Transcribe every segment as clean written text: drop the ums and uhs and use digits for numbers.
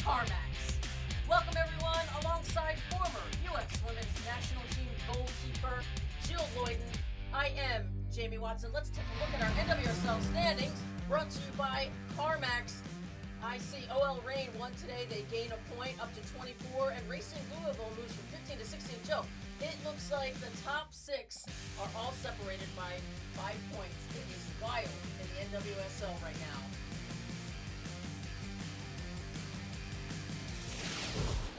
CarMax. Welcome everyone, alongside former U.S. Women's National Team goalkeeper Jill Lloyden. I am Jamie Watson. Let's take a look at our NWSL standings, brought to you by CarMax. I see OL Reign won today. They gain a point up to 24, and Racing Louisville moves from 15 to 16. Joe, it looks like the top 6 are all separated by 5 points. It is wild in the NWSL right now.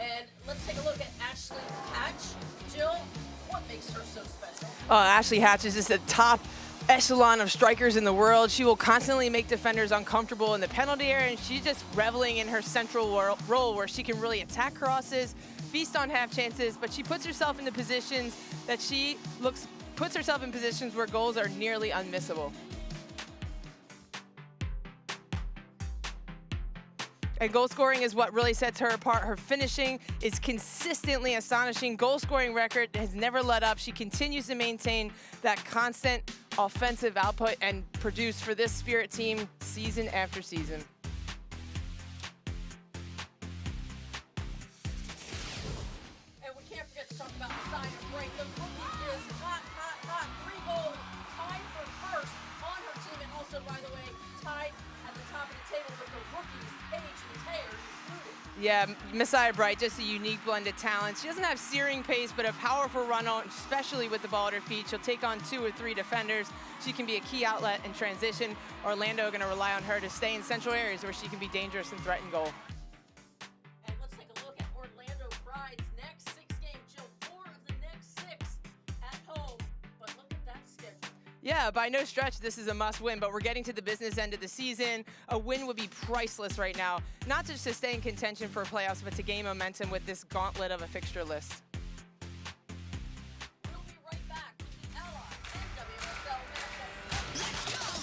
And let's take a look at Ashley Hatch. Jill, what makes her so special? Ashley Hatch is just a top echelon of strikers in the world. She will constantly make defenders uncomfortable in the penalty area, and she's just reveling in her central role where she can really attack crosses, feast on half chances, but she puts herself into positions that puts herself in positions where goals are nearly unmissable. And goal scoring is what really sets her apart. Her finishing is consistently astonishing. Goal scoring record has never let up. She continues to maintain that constant offensive output and produce for this Spirit team season after season. And we can't forget to talk about the sign of break. The rookie is hot, hot, hot. 3 goals, tied for first on her team, and also, by the way, tied at the top of the table with the rookies. Yeah, Messiah Bright, just a unique blend of talents. She doesn't have searing pace, but a powerful run on, especially with the ball at her feet. She'll take on 2 or 3 defenders. She can be a key outlet in transition. Orlando are going to rely on her to stay in central areas where she can be dangerous and threaten goal. And let's take a look at Orlando Pride's next 6 games. Jill, 4 of the next 6 at home, but look at that schedule. Yeah, by no stretch, this is a must-win, but we're getting to the business end of the season. A win would be priceless right now, not just to stay in contention for playoffs, but to gain momentum with this gauntlet of a fixture list. We'll be right back with the Ally NWSL matchup. Let's go!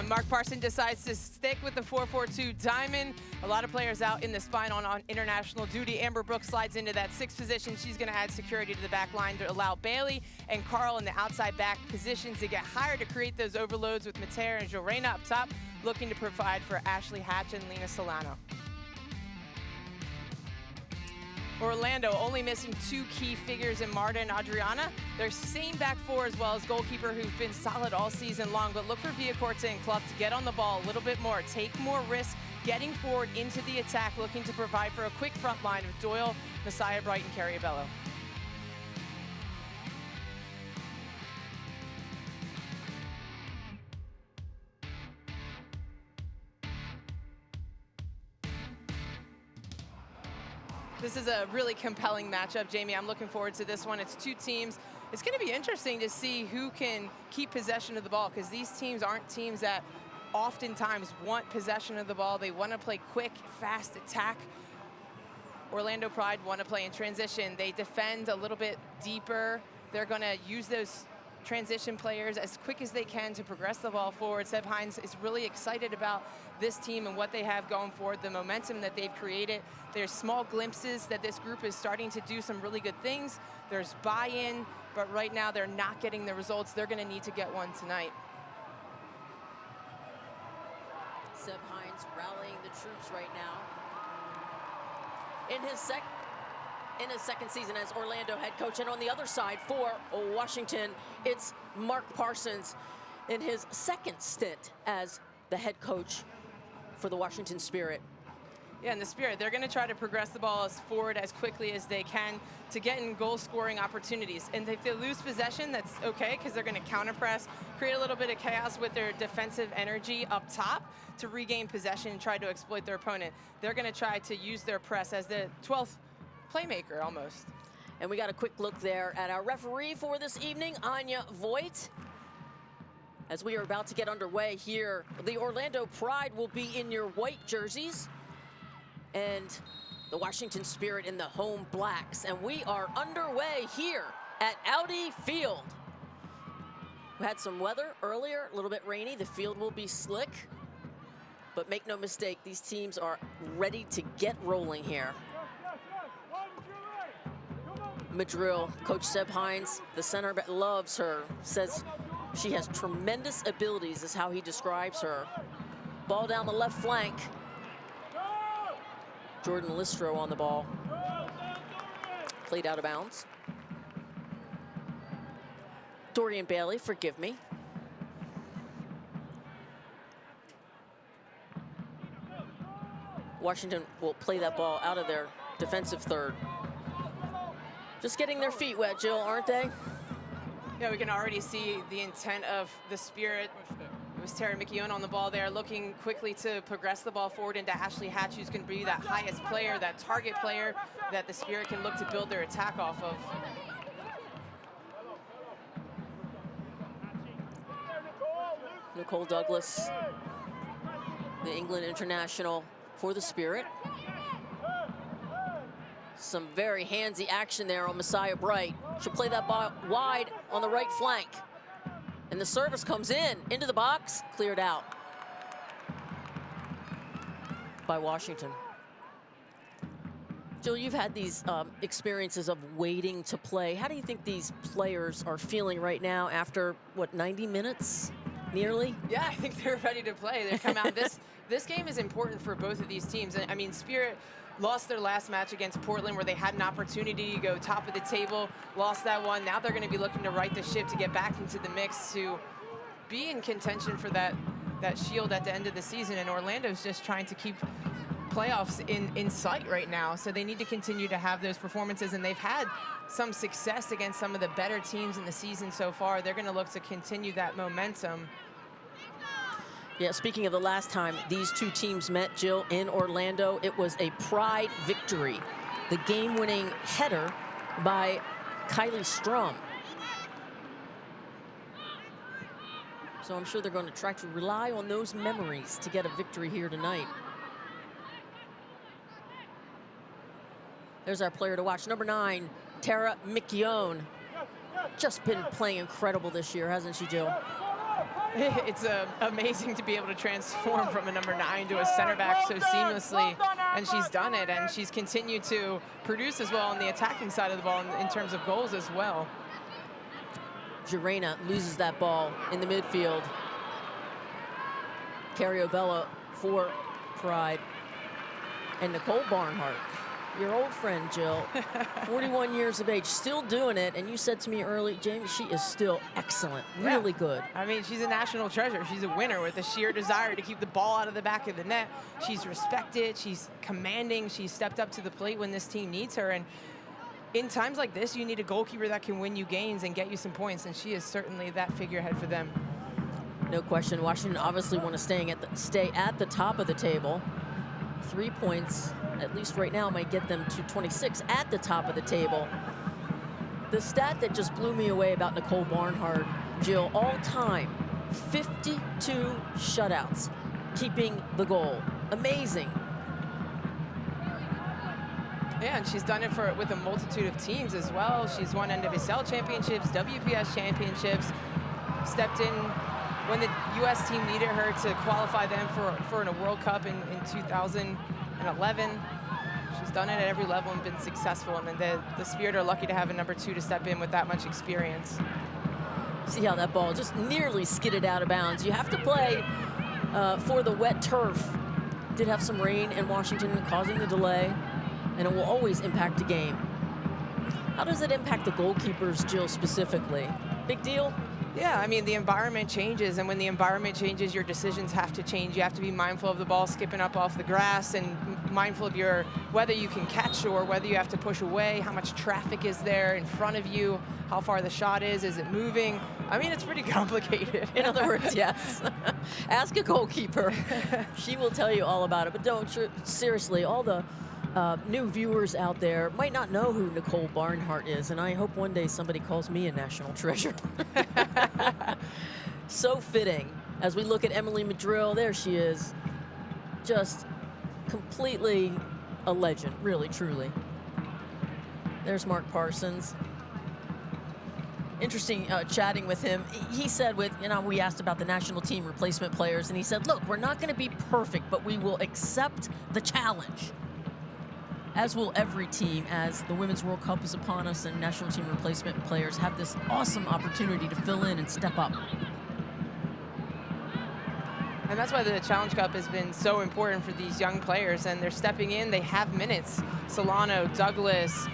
Mark Parson decides to stick with the 4-4-2 diamond. A lot of players out in the spine on international duty. Amber Brooks slides into that 6th position. She's going to add security to the back line to allow Bailey and Carl in the outside back positions to get higher to create those overloads with Mater and Jorena up top, looking to provide for Ashley Hatch and Lena Solano. Orlando only missing 2 key figures in Marta and Adriana. Their same back 4 as well as goalkeeper who've been solid all season long, but look for Villacorta and Clough to get on the ball a little bit more, take more risks, getting forward into the attack, looking to provide for a quick front line of Doyle, Messiah Bright, and Carriabello. This is a really compelling matchup, Jamie. I'm looking forward to this one. It's 2 teams. It's going to be interesting to see who can keep possession of the ball, because these teams aren't teams that oftentimes want possession of the ball. They want to play quick, fast attack. Orlando Pride want to play in transition. They defend a little bit deeper. They're going to use those transition players as quick as they can to progress the ball forward. Seb Hines is really excited about this team and what they have going forward, the momentum that they've created. There's small glimpses that this group is starting to do some really good things. There's buy-in, but right now they're not getting the results. They're going to need to get one tonight. Seb Hines rallying the troops right now. In his second season as Orlando head coach. And on the other side for Washington, it's Mark Parsons in his second stint as the head coach for the Washington Spirit. Yeah, in the Spirit, they're going to try to progress the ball forward as quickly as they can to get in goal-scoring opportunities. And if they lose possession, that's okay, because they're going to counter-press, create a little bit of chaos with their defensive energy up top to regain possession and try to exploit their opponent. They're going to try to use their press as the 12th playmaker almost. And we got a quick look there at our referee for this evening, Anya Voigt. As we are about to get underway here, the Orlando Pride will be in your white jerseys and the Washington Spirit in the home blacks. And we are underway here at Audi Field. We had some weather earlier, a little bit rainy. The field will be slick, but make no mistake, these teams are ready to get rolling here. Madrill, Coach Seb Hines, the center loves her, says she has tremendous abilities, is how he describes her. Ball down the left flank. Jordan Listro on the ball. Played out of bounds. Dorian Bailey, forgive me. Washington will play that ball out of their defensive third. Just getting their feet wet, Jill, aren't they? Yeah, we can already see the intent of the Spirit. It was Terry McKeown on the ball there, looking quickly to progress the ball forward into Ashley Hatch, who's going to be that highest player, that target player that the Spirit can look to build their attack off of. Nicole Douglas, the England international for the Spirit. Some very handsy action there on Messiah Bright. She'll play that ball wide on the right flank. And the service comes into the box, cleared out by Washington. Jill, you've had these experiences of waiting to play. How do you think these players are feeling right now after, what, 90 minutes, nearly? Yeah, I think they're ready to play. They come out. This game is important for both of these teams. I mean, Spirit lost their last match against Portland where they had an opportunity to go top of the table, lost that one. Now they're going to be looking to right the ship to get back into the mix to be in contention for that shield at the end of the season. And Orlando's just trying to keep playoffs in sight right now. So they need to continue to have those performances, and they've had some success against some of the better teams in the season so far. They're going to look to continue that momentum. Yeah, speaking of the last time these two teams met, Jill, in Orlando, it was a Pride victory. The game-winning header by Kylie Strum. So I'm sure they're going to try to rely on those memories to get a victory here tonight. There's our player to watch, number 9, Tara McKeown. Just been playing incredible this year, hasn't she, Jill? It's amazing to be able to transform from a number 9 to a center back so seamlessly, and she's done it, and she's continued to produce as well on the attacking side of the ball in terms of goals as well. Jirena loses that ball in the midfield. Carriabello for Pride. And Nicole Barnhart your old friend, Jill, 41 years of age, still doing it. And you said to me earlier, Jamie, she is still excellent, really good. I mean, she's a national treasure. She's a winner with a sheer desire to keep the ball out of the back of the net. She's respected. She's commanding. She's stepped up to the plate when this team needs her. And in times like this, you need a goalkeeper that can win you games and get you some points. And she is certainly that figurehead for them. No question. Washington obviously want to stay at the top of the table. 3 points, at least right now, might get them to 26 at the top of the table. The stat that just blew me away about Nicole Barnhart, Jill, all time, 52 shutouts, keeping the goal. Amazing. Yeah, and she's done it with a multitude of teams as well. She's won NWSL championships, WPS championships, stepped in when the U.S. team needed her to qualify them for a World Cup in 2011. She's done it at every level and been successful. And the Spirit are lucky to have a number 2 to step in with that much experience. See how that ball just nearly skidded out of bounds. You have to play for the wet turf. Did have some rain in Washington causing the delay, and it will always impact the game. How does it impact the goalkeepers, Jill, specifically? Big deal? Yeah, I mean, the environment changes, and when the environment changes, your decisions have to change. You have to be mindful of the ball skipping up off the grass and mindful of whether you can catch or whether you have to push away, how much traffic is there in front of you, how far the shot is it moving? I mean, it's pretty complicated. In other words, yes. Ask a goalkeeper. She will tell you all about it, but don't, seriously, all the new viewers out there might not know who Nicole Barnhart is, and I hope one day somebody calls me a national treasure. So fitting. As we look at Emily Madrill, there she is. Just completely a legend, really, truly. There's Mark Parsons. Interesting chatting with him. He said we asked about the national team replacement players, and he said, look, we're not going to be perfect, but we will accept the challenge. As will every team, as the Women's World Cup is upon us and national team replacement players have this awesome opportunity to fill in and step up. And that's why the Challenge Cup has been so important for these young players, and they're stepping in, they have minutes. Solano, Douglas,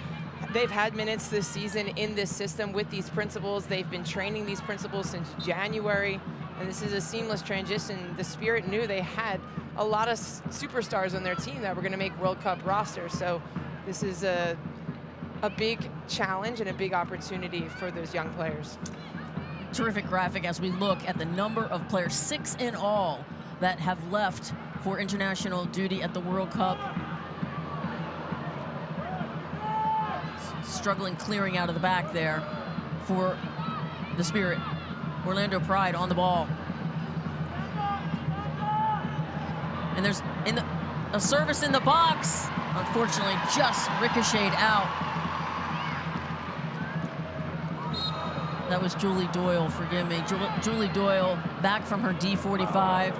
they've had minutes this season in this system with these principals. They've been training these principals since January, and this is a seamless transition. The Spirit knew they had a lot of superstars on their team that were going to make World Cup rosters, so this is a big challenge and a big opportunity for those young players. Terrific graphic as we look at the number of players, 6 in all, that have left for international duty at the World Cup. Struggling clearing out of the back there for the Spirit. Orlando Pride on the ball. And there's a service in the box. Unfortunately, just ricocheted out. That was Julie Doyle, forgive me. Julie Doyle back from her D45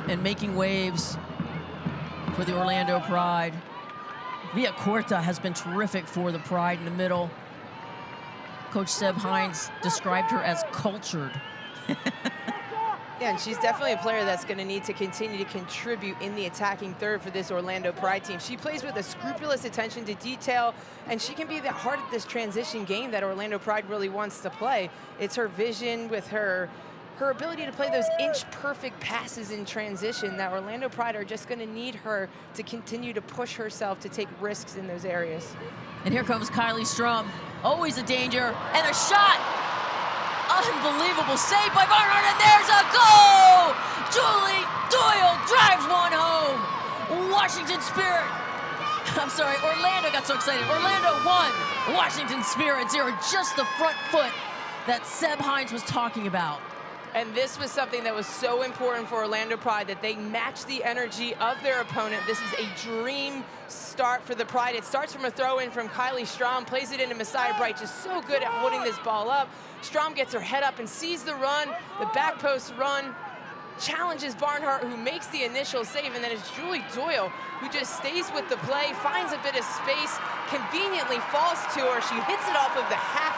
and making waves for the Orlando Pride. Villa Corta has been terrific for the Pride in the middle. Coach Seb Hines described her as cultured. Yeah, and she's definitely a player that's going to need to continue to contribute in the attacking third for this Orlando Pride team. She plays with a scrupulous attention to detail, and she can be the heart of this transition game that Orlando Pride really wants to play. It's her vision with her ability to play those inch-perfect passes in transition that Orlando Pride are just going to need her to continue to push herself to take risks in those areas. And here comes Kylie Strum. Always a danger, and a shot! Unbelievable save by Barnhart, and there's a goal! Julie Doyle drives one home. Washington Spirit. I'm sorry, Orlando got so excited. Orlando 1, Washington Spirit 0. Just the front foot that Seb Hines was talking about. And this was something that was so important for Orlando Pride, that they matched the energy of their opponent. This is a dream start for the Pride. It starts from a throw-in from Kylie Strom, plays it into Messiah Bright, just so good at holding this ball up. Strom gets her head up and sees the run, the back post run, challenges Barnhart, who makes the initial save, and then it's Julie Doyle, who just stays with the play, finds a bit of space, conveniently falls to her. She hits it off of the half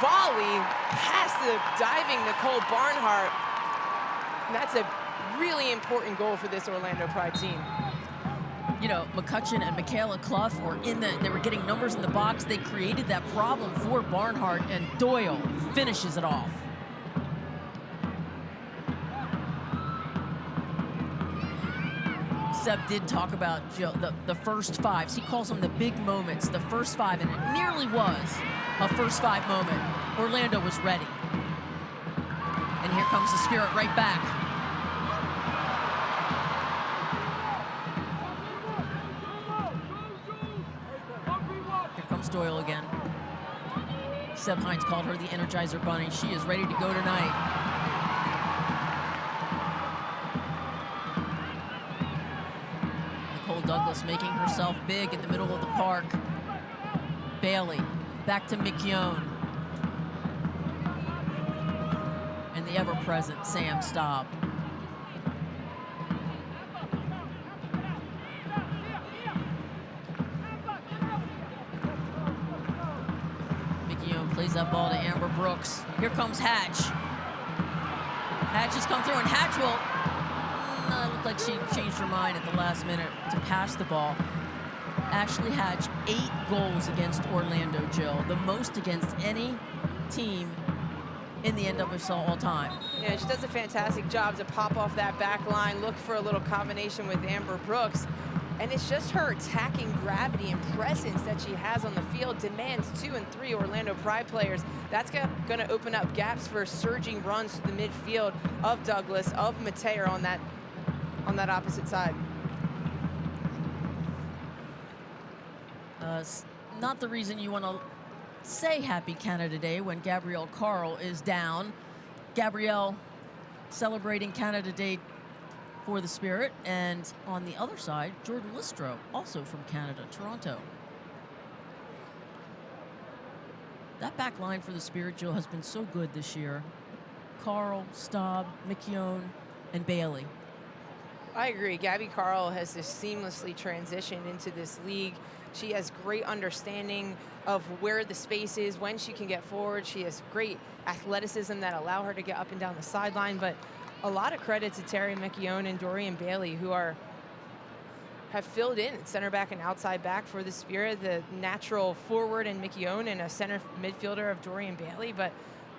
volley past the diving Nicole Barnhart. And that's a really important goal for this Orlando Pride team. you know, McCutcheon and Michaela Clough were they were getting numbers in the box. They created that problem for Barnhart, and Doyle finishes it off. Seb did talk about Jill, the first fives. He calls them the big moments, the first five, and it nearly was a first five moment. Orlando was ready. And here comes the Spirit right back. Here comes Doyle again. Seb Hines called her the Energizer Bunny. She is ready to go tonight. Douglas making herself big in the middle of the park. Bailey back to McKeown. And the ever-present Sam Staub. McKeown plays that ball to Amber Brooks. Here comes Hatch. Hatch has come through, and Hatch will... looked like she changed her mind at the last minute to pass the ball. Ashley Hatch, 8 goals against Orlando, Jill. The most against any team in the NWSL all time. Yeah, she does a fantastic job to pop off that back line, look for a little combination with Amber Brooks. And it's just her attacking gravity and presence that she has on the field demands 2 and 3 Orlando Pride players. That's going to open up gaps for surging runs to the midfield of Douglas, of Mateer on that opposite side. Not the reason you want to say Happy Canada Day when Gabrielle Carl is down. Gabrielle celebrating Canada Day for the Spirit, and on the other side, Jordan Listro, also from Canada, Toronto. That back line for the Spirit, Jill, has been so good this year. Carl, Staub, McKeown, and Bailey. I agree. Gabby Carl has just seamlessly transitioned into this league. She has great understanding of where the space is, when she can get forward. She has great athleticism that allow her to get up and down the sideline. But a lot of credit to Terry McKeown and Dorian Bailey, who have filled in at center back and outside back for the Spirit. The natural forward in McKeown and a center midfielder of Dorian Bailey. But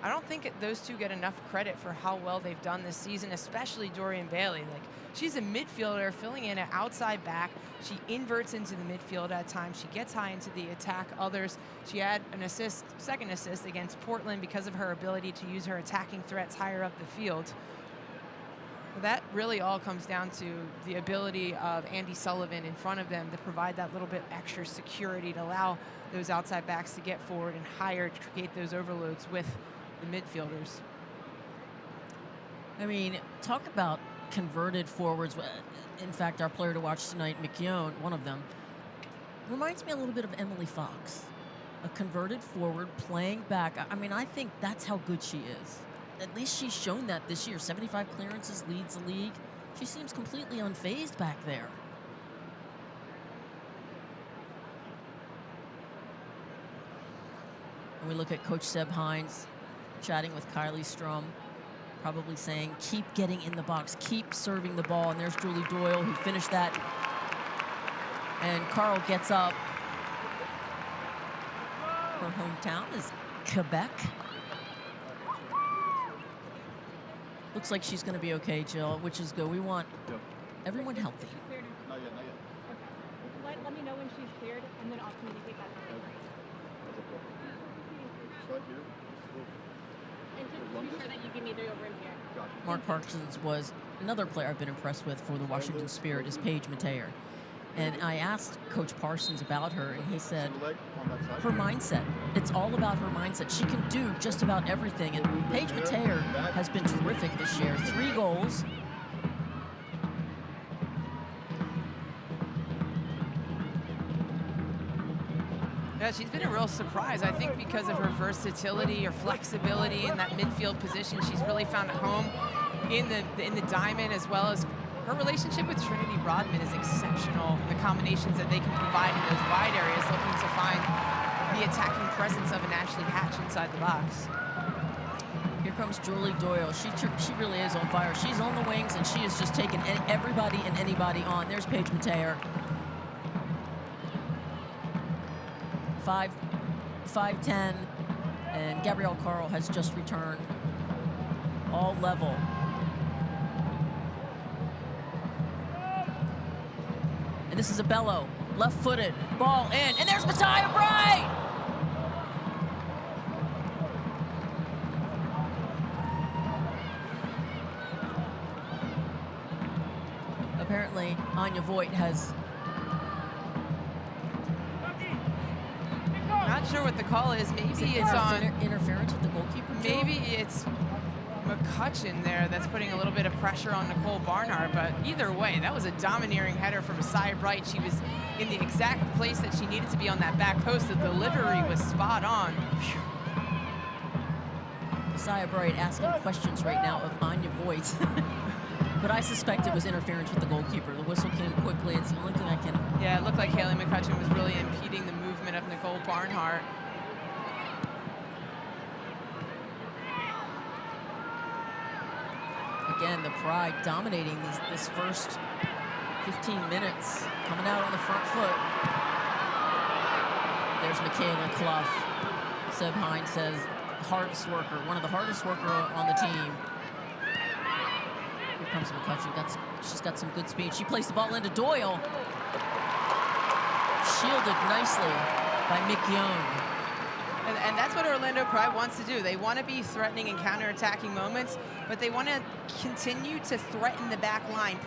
I don't think those two get enough credit for how well they've done this season, especially Dorian Bailey. Like, she's a midfielder filling in an outside back. She inverts into the midfield at times. She gets high into the attack others. She had an assist, second assist against Portland because of her ability to use her attacking threats higher up the field. That really all comes down to the ability of Andy Sullivan in front of them to provide that little bit extra security to allow those outside backs to get forward and higher to create those overloads with the midfielders. I mean, talk about converted forwards. In fact, our player to watch tonight, McKeown, one of them, reminds me a little bit of Emily Fox. A converted forward playing back. I mean, I think that's how good she is. At least she's shown that this year. 75 clearances, leads the league. She seems completely unfazed back there. And we look at Coach Seb Hines chatting with Kylie Strum, probably saying, keep getting in the box, keep serving the ball. And there's Julie Doyle, who finished that. And Carl gets up. Her hometown is Quebec. Looks like she's going to be okay, Jill, which is good. We want everyone healthy. Not yet, not yet. Okay. Let me know when she's cleared, and then I'll communicate that to her. And just be sure that you give me the room here. Gotcha. Mark Parkinson's was another player I've been impressed with for the Washington Spirit is Paige Mateer. And I asked Coach Parsons about her, and he said, her mindset. It's all about her mindset. She can do just about everything. And Paige Mateer has been terrific this year. 3 goals. Yeah, she's been a real surprise, I think, because of her versatility, her flexibility in that midfield position. She's really found a home in the diamond, as well as her relationship with Trinity Rodman is exceptional. The combinations that they can provide in those wide areas, looking to find the attacking presence of an Ashley Hatch inside the box. Here comes Julie Doyle. She really is on fire. She's on the wings, and she is just taking everybody and anybody on. There's Paige Mateer. 5'10", and Gabrielle Carl has just returned. All level. And this is a Bello, left-footed, ball in, and there's Messiah Bright! Apparently, Anya Voigt has... Not sure what the call is. Maybe it's on interference with the goalkeeper. Maybe it's McCutcheon there that's putting a little bit of pressure on Nicole Barnhart, but either way, that was a domineering header from Messiah Bright. She was in the exact place that she needed to be on that back post. The delivery was spot on. Messiah Bright asking questions right now of Anya Voigt. But I suspect it was interference with the goalkeeper. The whistle came quickly. It's the only thing I can... Yeah, it looked like Haley McCutcheon was really impeding the movement of Nicole Barnhart. Again, the Pride dominating this first 15 minutes, coming out on the front foot. There's Michaela Clough. Seb Hines says, hardest worker, one of the hardest worker on the team. Here comes McCutcheon. She's got some good speed. She plays the ball into Doyle. Shielded nicely by Mick Young. And that's what Orlando Pride wants to do. They want to be threatening and counter-attacking moments, but they want to continue to threaten the back line,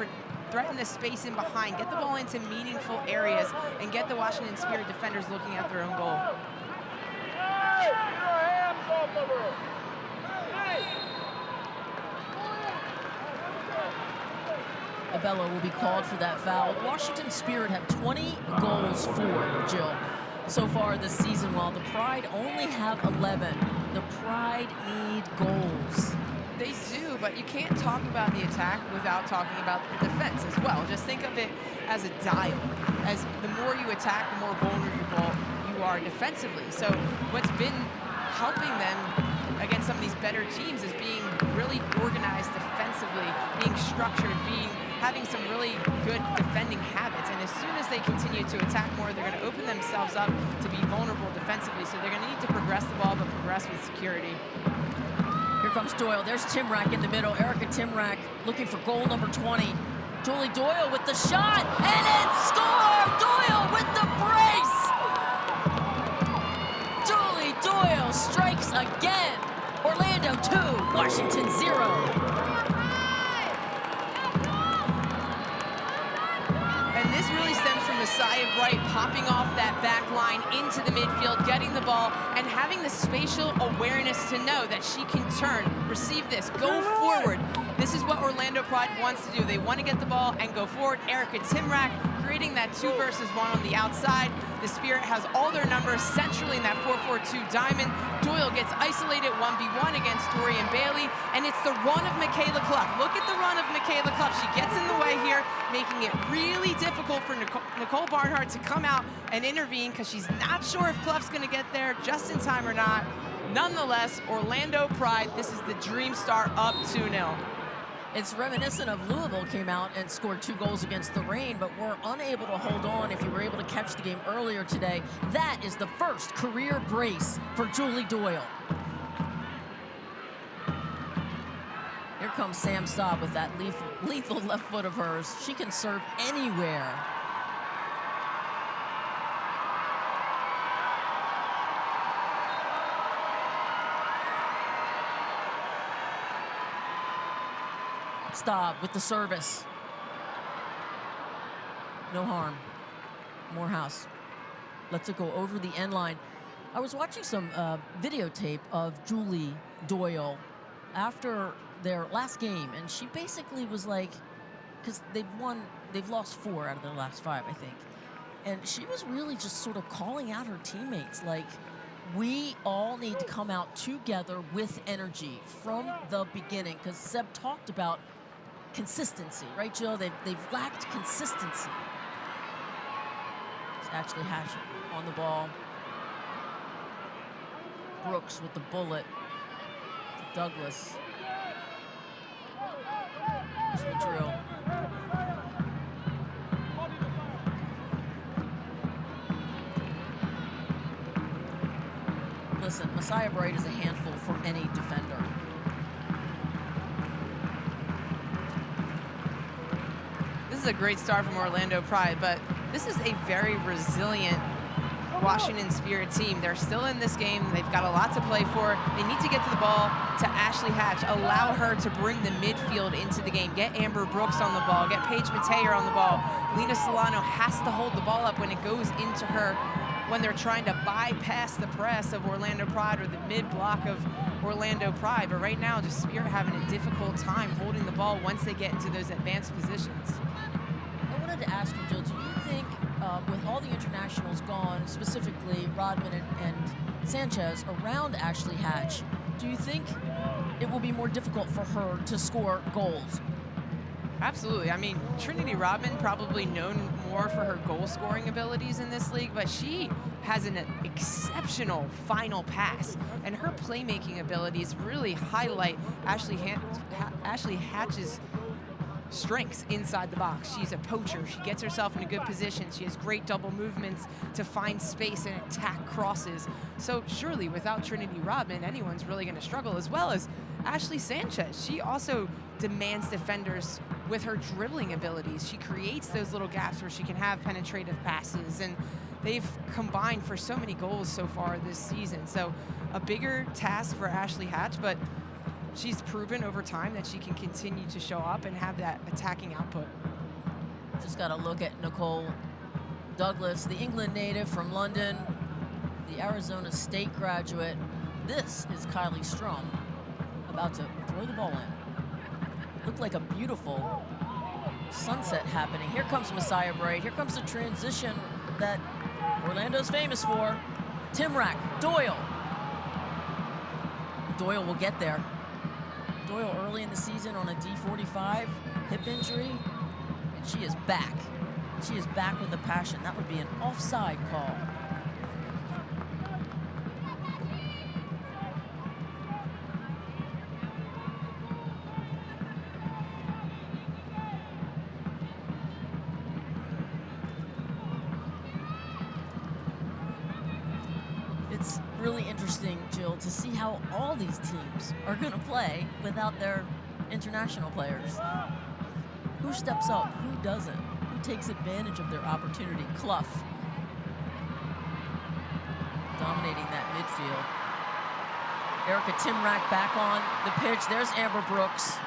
threaten the space in behind, get the ball into meaningful areas, and get the Washington Spirit defenders looking at their own goal. Abella will be called for that foul. Washington Spirit have 20 goals for, Jill, so far this season, while the Pride only have 11. The Pride need goals. They do, but you can't talk about the attack without talking about the defense as well. Just think of it as a dial. As the more you attack, the more vulnerable you are defensively. So what's been helping them against some of these better teams is being really organized defensively, being structured, having some really good defending habits. And as soon as they continue to attack more, they're going to open themselves up to be vulnerable defensively. So they're going to need to progress the ball, but progress with security. Here comes Doyle. There's Timrack in the middle. Erica Timrack looking for goal number 20. Julie Doyle with the shot, and it's scored! Doyle with the brace! Julie Doyle strikes again. Orlando 2, Washington 0. Messiah Bright popping off that back line into the midfield, getting the ball, and having the spatial awareness to know that she can turn, receive this, go forward. This is what Orlando Pride wants to do. They want to get the ball and go forward. Erica Timrack creating that 2 versus 1 on the outside. The Spirit has all their numbers centrally in that 4-4-2 diamond. Doyle gets isolated 1v1 against Dorian Bailey, and it's the run of Michaela Clough. Look at the run of Michaela Clough. She gets in the way here, making it really difficult for Nicole Barnhart to come out and intervene because she's not sure if Clough's going to get there just in time or not. Nonetheless, Orlando Pride, this is the Dream Star up 2-0. It's reminiscent of Louisville came out and scored 2 goals against the Reign, but were unable to hold on if you were able to catch the game earlier today. That is the first career brace for Julie Doyle. Here comes Sam Saab with that lethal left foot of hers. She can serve anywhere. Staub with the service. No harm. Morehouse lets it go over the end line. I was watching some videotape of Julie Doyle after their last game, and she basically was like, because they've lost 4 out of their last 5, I think. And she was really just sort of calling out her teammates, like, we all need to come out together with energy from the beginning, because Seb talked about consistency, right, Jill? They've lacked consistency. It's Ashley Hatch on the ball. Brooks with the bullet to Douglas. There's the drill. listen, Messiah Bright is a handful for any defender. This is a great start from Orlando Pride, but this is a very resilient Washington Spirit team. They're still in this game. They've got a lot to play for. They need to get to the ball to Ashley Hatch, allow her to bring the midfield into the game, get Amber Brooks on the ball, get Paige Mateer on the ball. Lena Solano has to hold the ball up when it goes into her, when they're trying to bypass the press of Orlando Pride or the mid block of Orlando Pride. But right now, just Spirit having a difficult time holding the ball once they get into those advanced positions. I wanted to ask you, Jill, do you think with all the internationals gone, specifically Rodman and Sanchez, around Ashley Hatch, do you think it will be more difficult for her to score goals? Absolutely. I mean, Trinity Rodman probably known more for her goal-scoring abilities in this league, but she has an exceptional final pass, and her playmaking abilities really highlight Ashley Hatch's strengths inside the box. She's a poacher. She gets herself in a good position. She has great double movements to find space and attack crosses. So surely without Trinity Rodman, anyone's really going to struggle, as well as Ashley Sanchez. She also demands defenders with her dribbling abilities. She creates those little gaps where she can have penetrative passes, and they've combined for so many goals so far this season. So a bigger task for Ashley Hatch, but she's proven over time that she can continue to show up and have that attacking output. Just got to look at Nicole Douglas, the England native from London, the Arizona State graduate. This is Kylie Strum about to throw the ball in. Looked like a beautiful sunset happening. Here comes Messiah Bright. Here comes the transition that Orlando's famous for. Timrack, Doyle. Doyle will get there. Doyle early in the season on a D45 hip injury, and she is back. She is back with a passion. That would be an offside call. It's really interesting, Jill, to see how all these teams are going to play without their international players. Who steps up? Who doesn't? Who takes advantage of their opportunity? Clough dominating that midfield. Erica Timrack back on the pitch. There's Amber Brooks.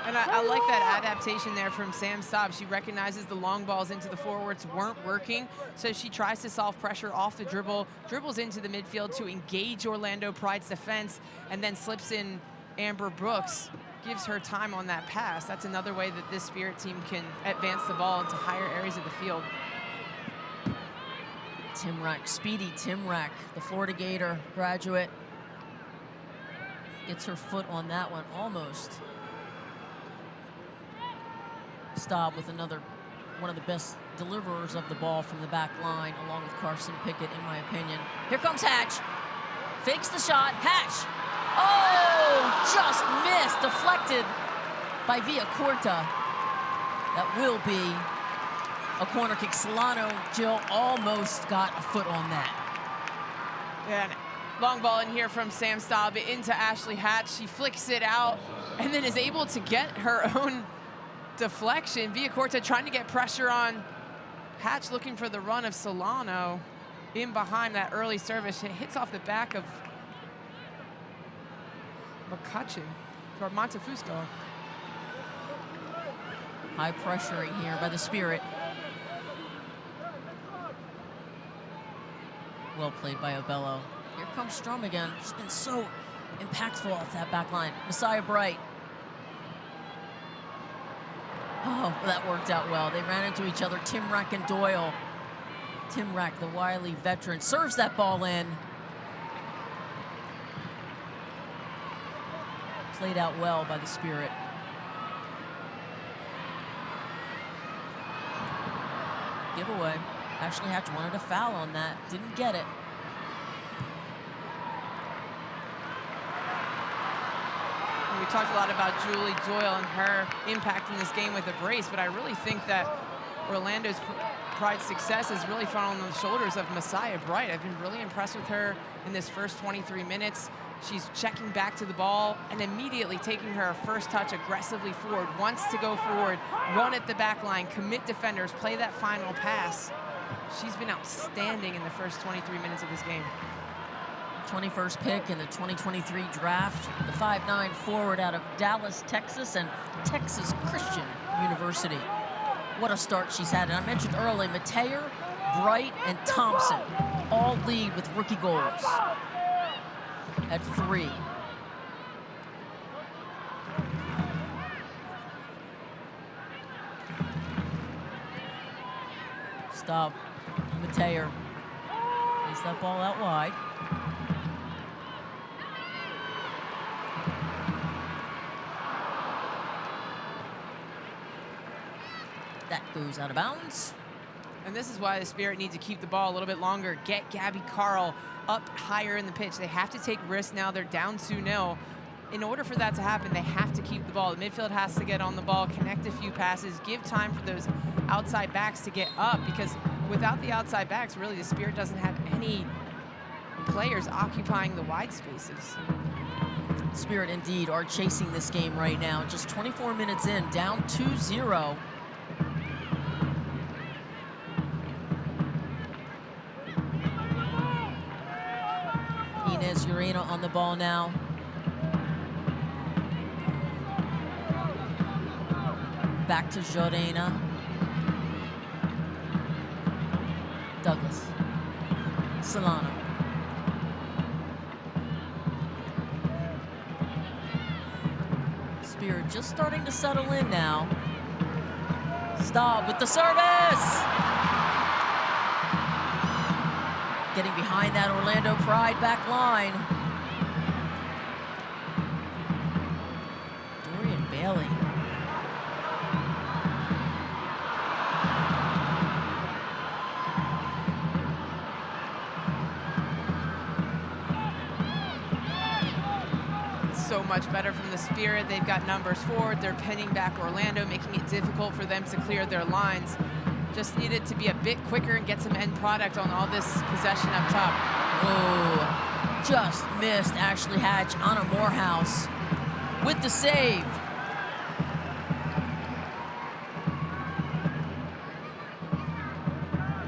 And I like that adaptation there from Sam Staub. She recognizes the long balls into the forwards weren't working, so she tries to solve pressure off the dribble, dribbles into the midfield to engage Orlando Pride's defense, and then slips in Amber Brooks, gives her time on that pass. That's another way that this Spirit team can advance the ball into higher areas of the field. Timrack, speedy Timrack, the Florida Gator graduate, gets her foot on that one almost. Staub with another one of the best deliverers of the ball from the back line, along with Carson Pickett, in my opinion. Here comes Hatch. Fakes the shot. Hatch. Oh, just missed. Deflected by Villacorta. That will be a corner kick. Solano, Jill, almost got a foot on that. Yeah, long ball in here from Sam Staub into Ashley Hatch. She flicks it out and then is able to get her own deflection. Villacorta trying to get pressure on Hatch, looking for the run of Solano in behind that early service. It hits off the back of McCutcheon, or Montefusco. High pressuring here by the Spirit. Well played by Obello. Here comes Strum again. She's been so impactful off that back line. Messiah Bright. Oh, that worked out well. They ran into each other, Timrack and Doyle. Timrack, the wily veteran, serves that ball in. Played out well by the Spirit. Giveaway. Ashley Hatch wanted a foul on that, didn't get it. We talked a lot about Julie Doyle and her impact in this game with a brace, but I really think that Orlando's Pride's success is really fallen on the shoulders of Messiah Bright. I've been really impressed with her in this first 23 minutes. She's checking back to the ball and immediately taking her first touch aggressively forward, wants to go forward, run at the back line, commit defenders, play that final pass. She's been outstanding in the first 23 minutes of this game. 21st pick in the 2023 draft, the 5'9" forward out of Dallas, Texas, and Texas Christian University. What a start she's had. And I mentioned earlier, Mateer, Bright, and Thompson all lead with rookie goals at 3. Stop. Mateer plays that ball out wide. That goes out of bounds. And this is why the Spirit need to keep the ball a little bit longer, get Gabby Carl up higher in the pitch. They have to take risks now. They're down 2-0. In order for that to happen, they have to keep the ball. The midfield has to get on the ball, connect a few passes, give time for those outside backs to get up, because without the outside backs, really, the Spirit doesn't have any players occupying the wide spaces. Spirit indeed are chasing this game right now. Just 24 minutes in, down 2-0. Inez Urena on the ball now. Back to Jorena. Douglas. Solano. Spirit just starting to settle in now. Staub with the service! Getting behind that Orlando Pride back line. Dorian Bailey. So much better from the Spirit. They've got numbers forward. They're pinning back Orlando, making it difficult for them to clear their lines. Just needed to be a bit quicker and get some end product on all this possession up top. Oh, just missed Ashley Hatch. Anna Morehouse with the save.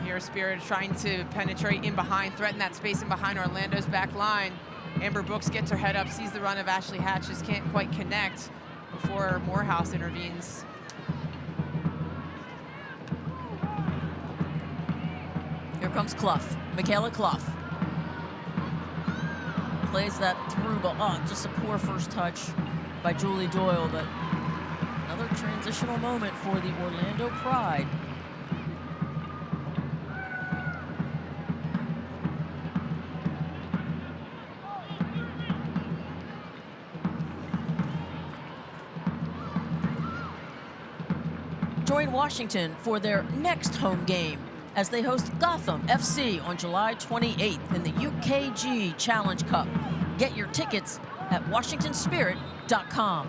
Here, Spirit trying to penetrate in behind, threaten that space in behind Orlando's back line. Amber Brooks gets her head up, sees the run of Ashley Hatch, just can't quite connect before Morehouse intervenes. Here comes Clough, Michaela Clough. Plays that through, but just a poor first touch by Julie Doyle, but another transitional moment for the Orlando Pride. Join Washington for their next home game as they host Gotham FC on July 28th in the UKG Challenge Cup. Get your tickets at washingtonspirit.com.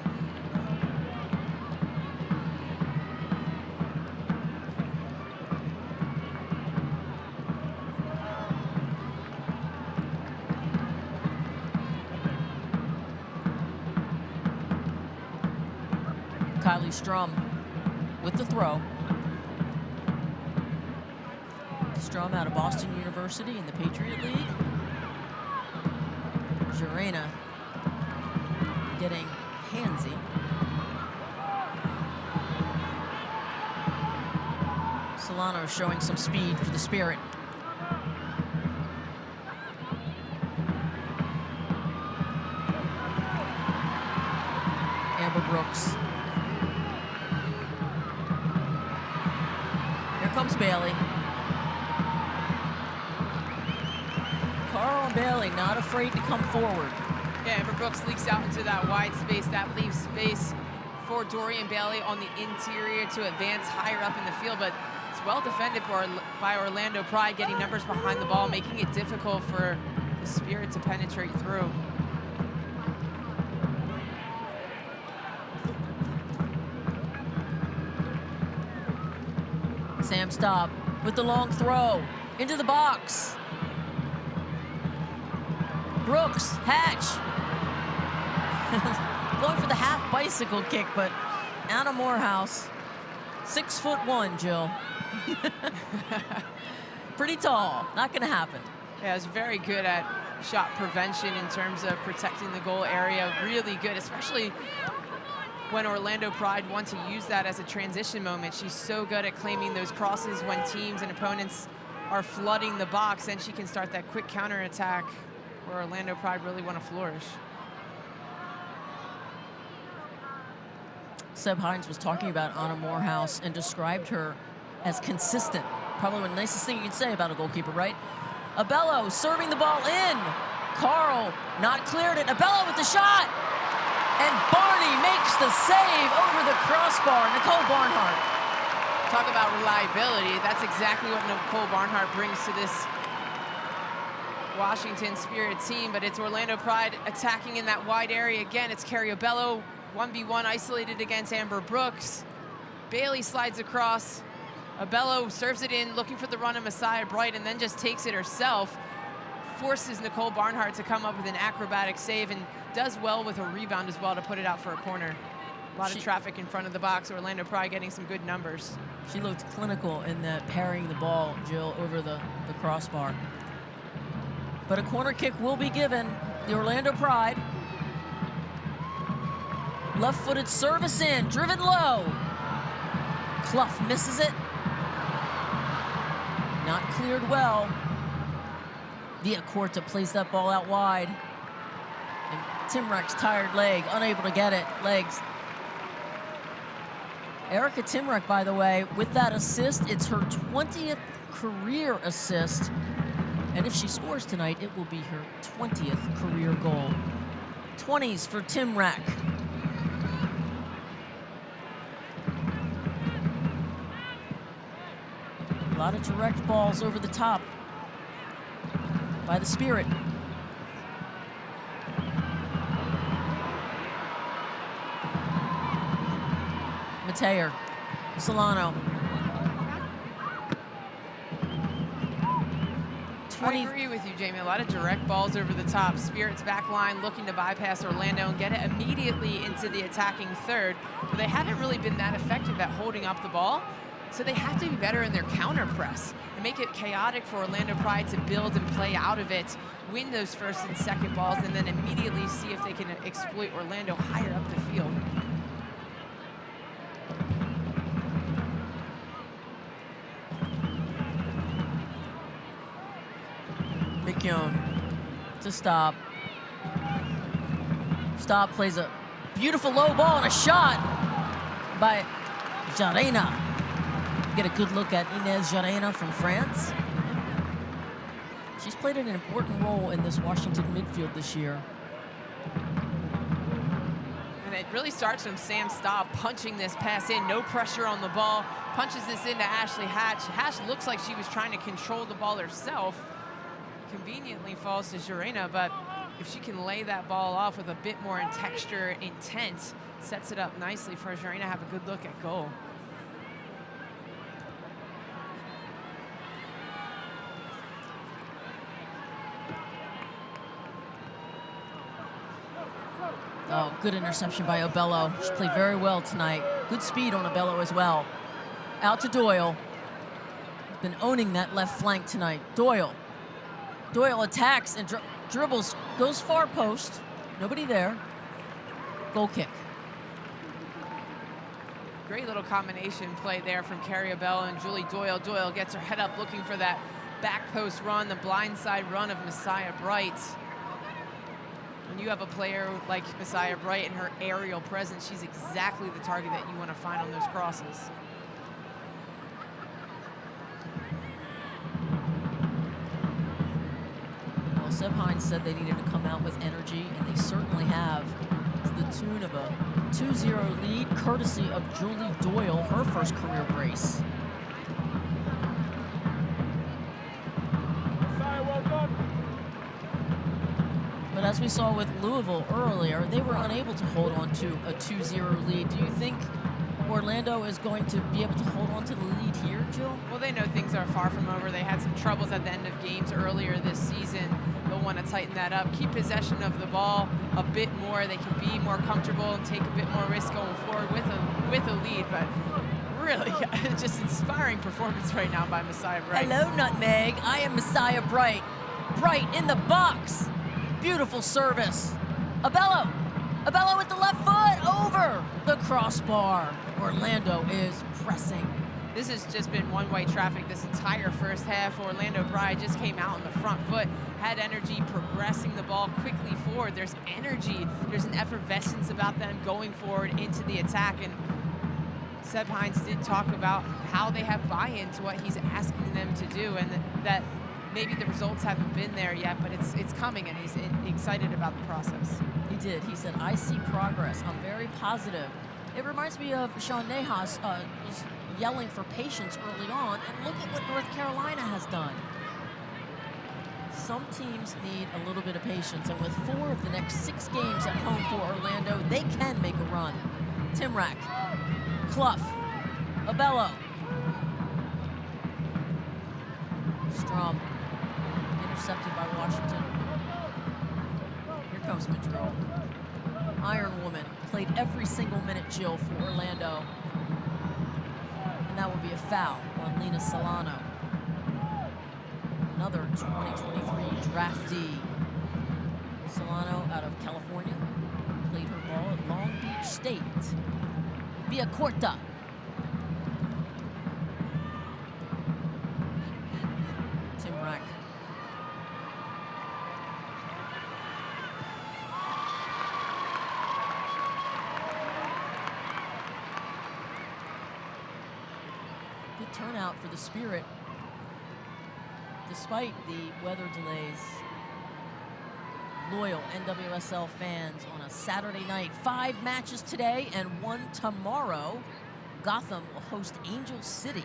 Kylie Strum with the throw. Strum out of Boston University in the Patriot League. Jorena getting handsy. Solano showing some speed for the Spirit. Amber Brooks. Here comes Bailey. Carl and Bailey not afraid to come forward. Yeah, Amber Brooks leaks out into that wide space. That leaves space for Dorian Bailey on the interior to advance higher up in the field, but it's well defended by Orlando Pride, getting numbers behind the ball, making it difficult for the Spirit to penetrate through. Sam Staub with the long throw. Into the box. Brooks, Hatch. Going for the half bicycle kick, but Anna Morehouse, 6'1", Jill. Pretty tall, not gonna happen. Yeah, it's very good at shot prevention in terms of protecting the goal area. Really good, especially when Orlando Pride want to use that as a transition moment. She's so good at claiming those crosses when teams and opponents are flooding the box, and she can start that quick counterattack where Orlando Pride really want to flourish. Seb Hines was talking about Anna Morehouse and described her as consistent. Probably the nicest thing you can say about a goalkeeper, right? Abello serving the ball in. Carl not cleared it. Abello with the shot. And Barney makes the save over the crossbar. Nicole Barnhart. Talk about reliability. That's exactly what Nicole Barnhart brings to this Washington Spirit team, but it's Orlando Pride attacking in that wide area again. It's Carrie Abello, 1v1 isolated against Amber Brooks. Bailey slides across. Abello serves it in, looking for the run of Messiah Bright, and then just takes it herself. Forces Nicole Barnhart to come up with an acrobatic save, and does well with a rebound as well to put it out for a corner. A lot of traffic in front of the box. Orlando Pride getting some good numbers. She looked clinical in that parrying the ball, Jill, over the crossbar. But a corner kick will be given. The Orlando Pride. Left-footed service in, driven low. Clough misses it. Not cleared well. Villacorta plays that ball out wide. And Timrek's tired leg, unable to get it. Legs. Erica Timrek, by the way, with that assist, it's her 20th career assist. And if she scores tonight, it will be her 20th career goal. 20s for Timrek. A lot of direct balls over the top by the Spirit. Mateer, Solano. I agree with you, Jamie. A lot of direct balls over the top. Spirit's back line looking to bypass Orlando and get it immediately into the attacking third, but they haven't really been that effective at holding up the ball. So they have to be better in their counter press and make it chaotic for Orlando Pride to build and play out of it, win those first and second balls, and then immediately see if they can exploit Orlando higher up the field. McKeown to Stop. Stop plays a beautiful low ball and a shot by Jarena. Get a good look at Inez Jarena from France. She's played an important role in this Washington midfield this year. And it really starts from Sam Staub punching this pass in, no pressure on the ball, punches this into Ashley Hatch. Hatch looks like she was trying to control the ball herself. Conveniently falls to Jarena, but if she can lay that ball off with a bit more in texture, intent, sets it up nicely for Jarena to have a good look at goal. Oh, good interception by Abello. She played very well tonight. Good speed on Abello as well. Out to Doyle. Been owning that left flank tonight. Doyle. Doyle attacks and dribbles, goes far post. Nobody there. Goal kick. Great little combination play there from Carrie Abello and Julie Doyle. Doyle gets her head up looking for that back post run, the blindside run of Messiah Bright. When you have a player like Messiah Bright and her aerial presence, she's exactly the target that you want to find on those crosses. Well, Seb Hines said they needed to come out with energy, and they certainly have, to the tune of a 2-0 lead, courtesy of Julie Doyle, her first career brace. But as we saw with Louisville earlier, they were unable to hold on to a 2-0 lead. Do you think Orlando is going to be able to hold on to the lead here, Jill? Well, they know things are far from over. They had some troubles at the end of games earlier this season. They'll want to tighten that up, keep possession of the ball a bit more. They can be more comfortable and take a bit more risk going forward with a lead. But really, just inspiring performance right now by Messiah Bright. Hello, Nutmeg. I am Messiah Bright. Bright in the box. Beautiful service. Abello with the left foot over the crossbar. Orlando is pressing. This has just been one-way traffic this entire first half. Orlando Pride just came out on the front foot, had energy, progressing the ball quickly forward. There's energy, there's an effervescence about them going forward into the attack. And Seb Hines did talk about how they have buy-in to what he's asking them to do, and that maybe the results haven't been there yet, but it's coming, and he's excited about the process. He did. He said, I see progress. I'm very positive. It reminds me of Sean Nahas was yelling for patience early on, and look at what North Carolina has done. Some teams need a little bit of patience, and with 4 of the next 6 games at home for Orlando, they can make a run. Timrak, Clough, Abello, Strum, intercepted by Washington. Here comes Madrill. Iron Woman played every single minute, Jill, for Orlando. And that would be a foul on Lena Solano. Another 2023 draftee. Solano out of California. Played her ball at Long Beach State. Via Corta. Timrak. Good turnout for the Spirit. Despite the weather delays, loyal NWSL fans on a Saturday night. 5 matches today and 1 tomorrow. Gotham will host Angel City.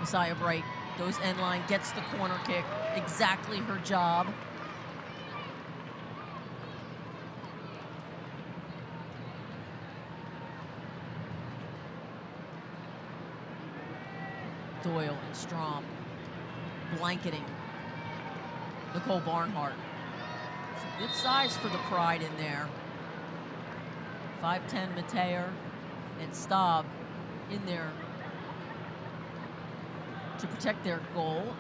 Messiah Bright goes end line, gets the corner kick. Exactly her job. Doyle and Strom blanketing Nicole Barnhart. It's a good size for the Pride in there. 5'10" Mateer and Staub in there to protect their goal.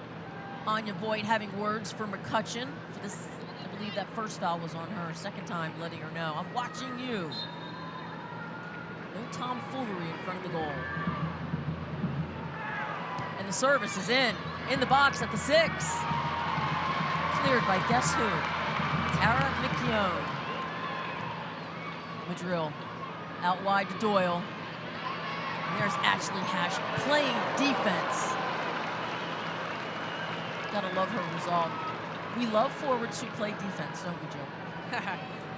Anya Voigt having words for McCutcheon. For this, I believe that first foul was on her. Second time letting her know, I'm watching you. No tomfoolery in front of the goal. And the service is in the box at the 6. Cleared by guess who? Tara McKeown. Madrill out wide to Doyle. And there's Ashley Hash playing defense. Gotta love her resolve. We love forwards who play defense, don't we, Joe?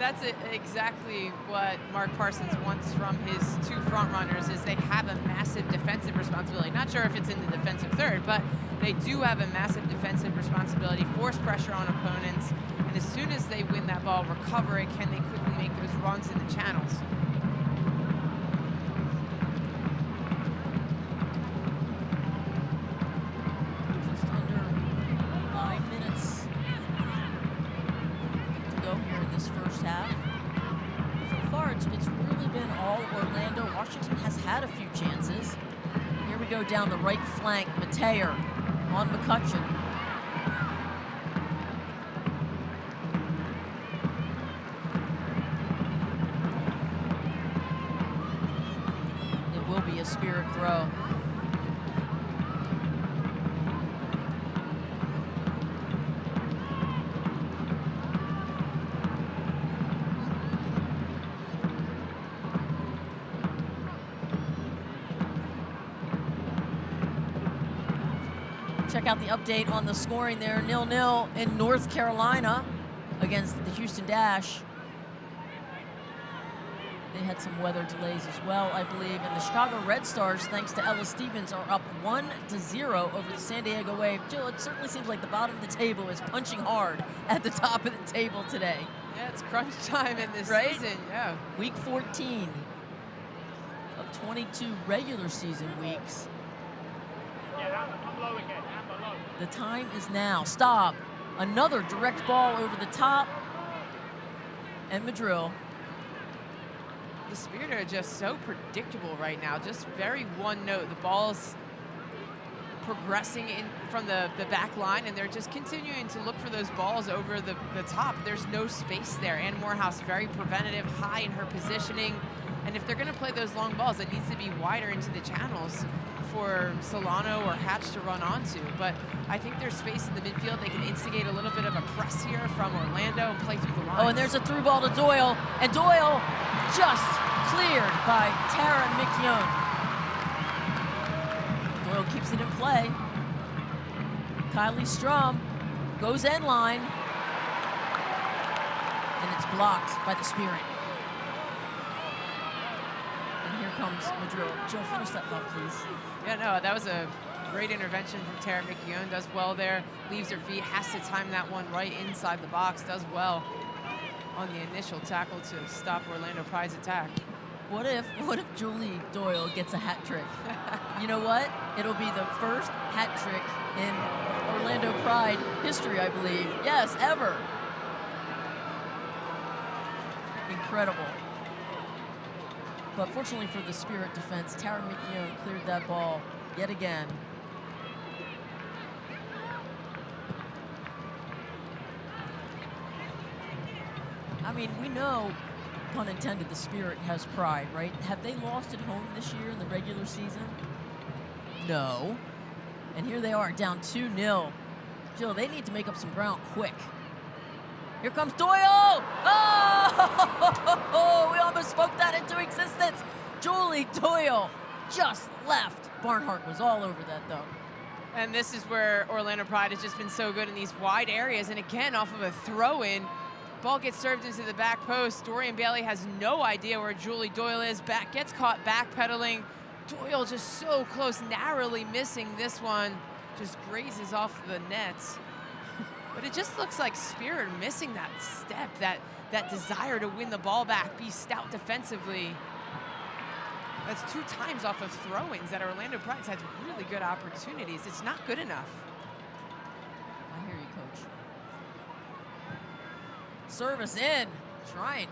That's exactly what Mark Parsons wants from his 2 front runners, is they have a massive defensive responsibility. Not sure if it's in the defensive third, but they do have a massive defensive responsibility, force pressure on opponents, and as soon as they win that ball, recover it, can they quickly make those runs in the channels? Down the right flank, Mateer on McCutcheon. It will be a Spirit throw. Check out the update on the scoring there. 0-0 in North Carolina against the Houston Dash. They had some weather delays as well, I believe. And the Chicago Red Stars, thanks to Ella Stevens, are up 1-0 over the San Diego Wave. Jill, it certainly seems like the bottom of the table is punching hard at the top of the table today. Yeah, it's crunch time in this Right? season. Yeah. Week 14 of 22 regular season weeks. Yeah, I'm low again. I'm low. The time is now. Stop. Another direct ball over the top. And Madrill. The Spirit are just so predictable right now. Just very one note. The ball's progressing in from the back line, and they're just continuing to look for those balls over the top. There's no space there. Ann Morehouse very preventative, high in her positioning. And if they're going to play those long balls, it needs to be wider into the channels for Solano or Hatch to run onto. But I think there's space in the midfield. They can instigate a little bit of a press here from Orlando and play through the lines. Oh, and there's a through ball to Doyle. And Doyle just cleared by Tara McKeown. Doyle keeps it in play. Kylie Strum goes end line. And it's blocked by the Spirit. And here comes Madrill. Jill, finish that thought, please. Yeah, no, that was a great intervention from Tara McKeown. Does well there. Leaves her feet. Has to time that one right inside the box. Does well on the initial tackle to stop Orlando Pride's attack. What if Julie Doyle gets a hat trick? You know what? It'll be the first hat trick in Orlando Pride history, I believe. Yes, ever. Incredible. But fortunately for the Spirit defense, Tara McKeown cleared that ball yet again. I mean, we know, pun intended, the Spirit has pride, right? Have they lost at home this year in the regular season? No. And here they are, down 2-0. Jill, they need to make up some ground quick. Here comes Doyle! Oh! We almost spoke that into existence. Julie Doyle just left. Barnhart was all over that, though. And this is where Orlando Pride has just been so good in these wide areas. And again, off of a throw-in, ball gets served into the back post. Dorian Bailey has no idea where Julie Doyle is. Gets caught backpedaling. Doyle just so close, narrowly missing this one. Just grazes off the nets. But it just looks like Spirit missing that step, that desire to win the ball back, be stout defensively. That's 2 times off of throw-ins that Orlando Pride's had really good opportunities. It's not good enough. I hear you, Coach. Service in, trying.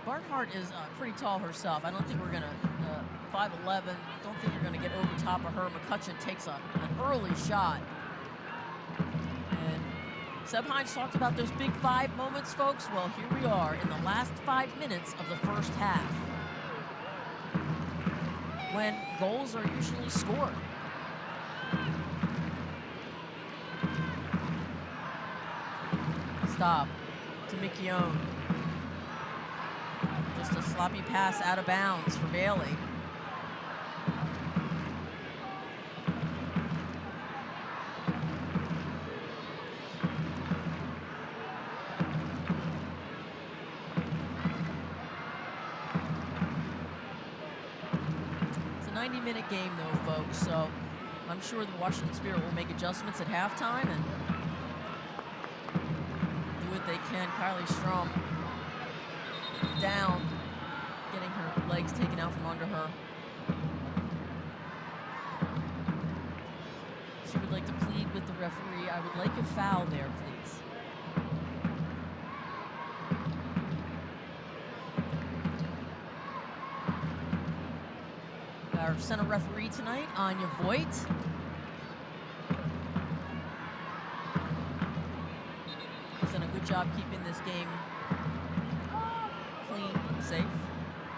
Barnhart is pretty tall herself. I don't think we're gonna, 5'11", don't think you're gonna get over top of her. McCutcheon takes an early shot. And Seb Hines talked about those big 5 moments, folks. Well, here we are in the last 5 minutes of the first half, when goals are usually scored. Stop to McKeown. Just a sloppy pass out of bounds for Bailey. It's a 90-minute game, though, folks, so I'm sure the Washington Spirit will make adjustments at halftime and do what they can. Kylie Strum down, getting her legs taken out from under her. She would like to plead with the referee. I would like a foul there, please. Our center referee tonight, Anya Voigt. Has done a good job keeping this game clean, safe.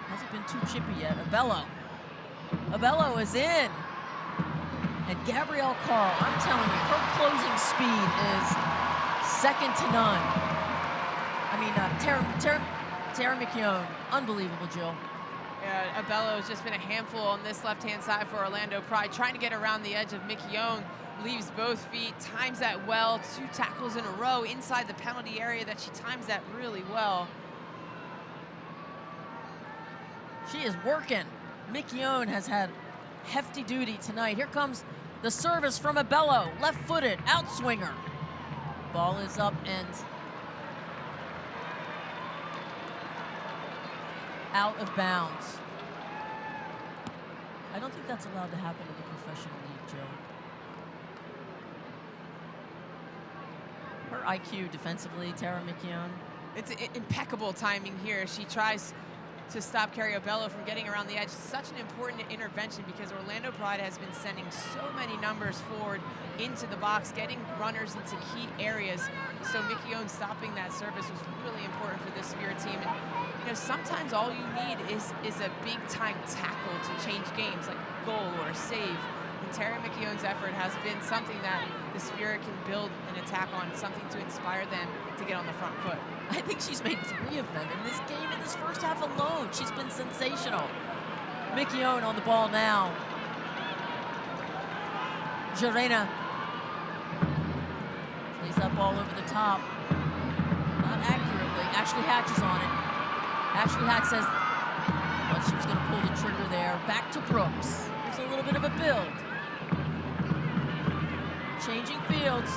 Hasn't been too chippy yet. Abello is in. And Gabrielle Carl, I'm telling you, her closing speed is second to none. I mean, Tara McKeown, unbelievable, Jill. Yeah, Abello has just been a handful on this left-hand side for Orlando Pride, trying to get around the edge of McKeown. Leaves both feet, times that well. 2 tackles in a row inside the penalty area that she times that really well. She is working. Mickione has had hefty duty tonight. Here comes the service from Abello, left-footed, outswinger. Ball is up and out of bounds. I don't think that's allowed to happen in the professional league, Joe. Her IQ defensively, Tara Mickione. It's impeccable timing here. She tries to stop Carrie Abello from getting around the edge. Such an important intervention because Orlando Pride has been sending so many numbers forward into the box, getting runners into key areas. So Mickione stopping that service was really important for this Spirit team. And you know, sometimes all you need is a big time tackle to change games, like a goal or a save. And Tara Mickione's effort has been something that the Spirit can build an attack on, something to inspire them to get on the front foot. I think she's made 3 of them in this game, in this first half alone. She's been sensational. Mickione on the ball now. Jarena plays that ball over the top. Not accurately. Ashley Hatch is on it. Ashley Hatch says, well, she was going to pull the trigger there. Back to Brooks. There's a little bit of a build. Changing fields.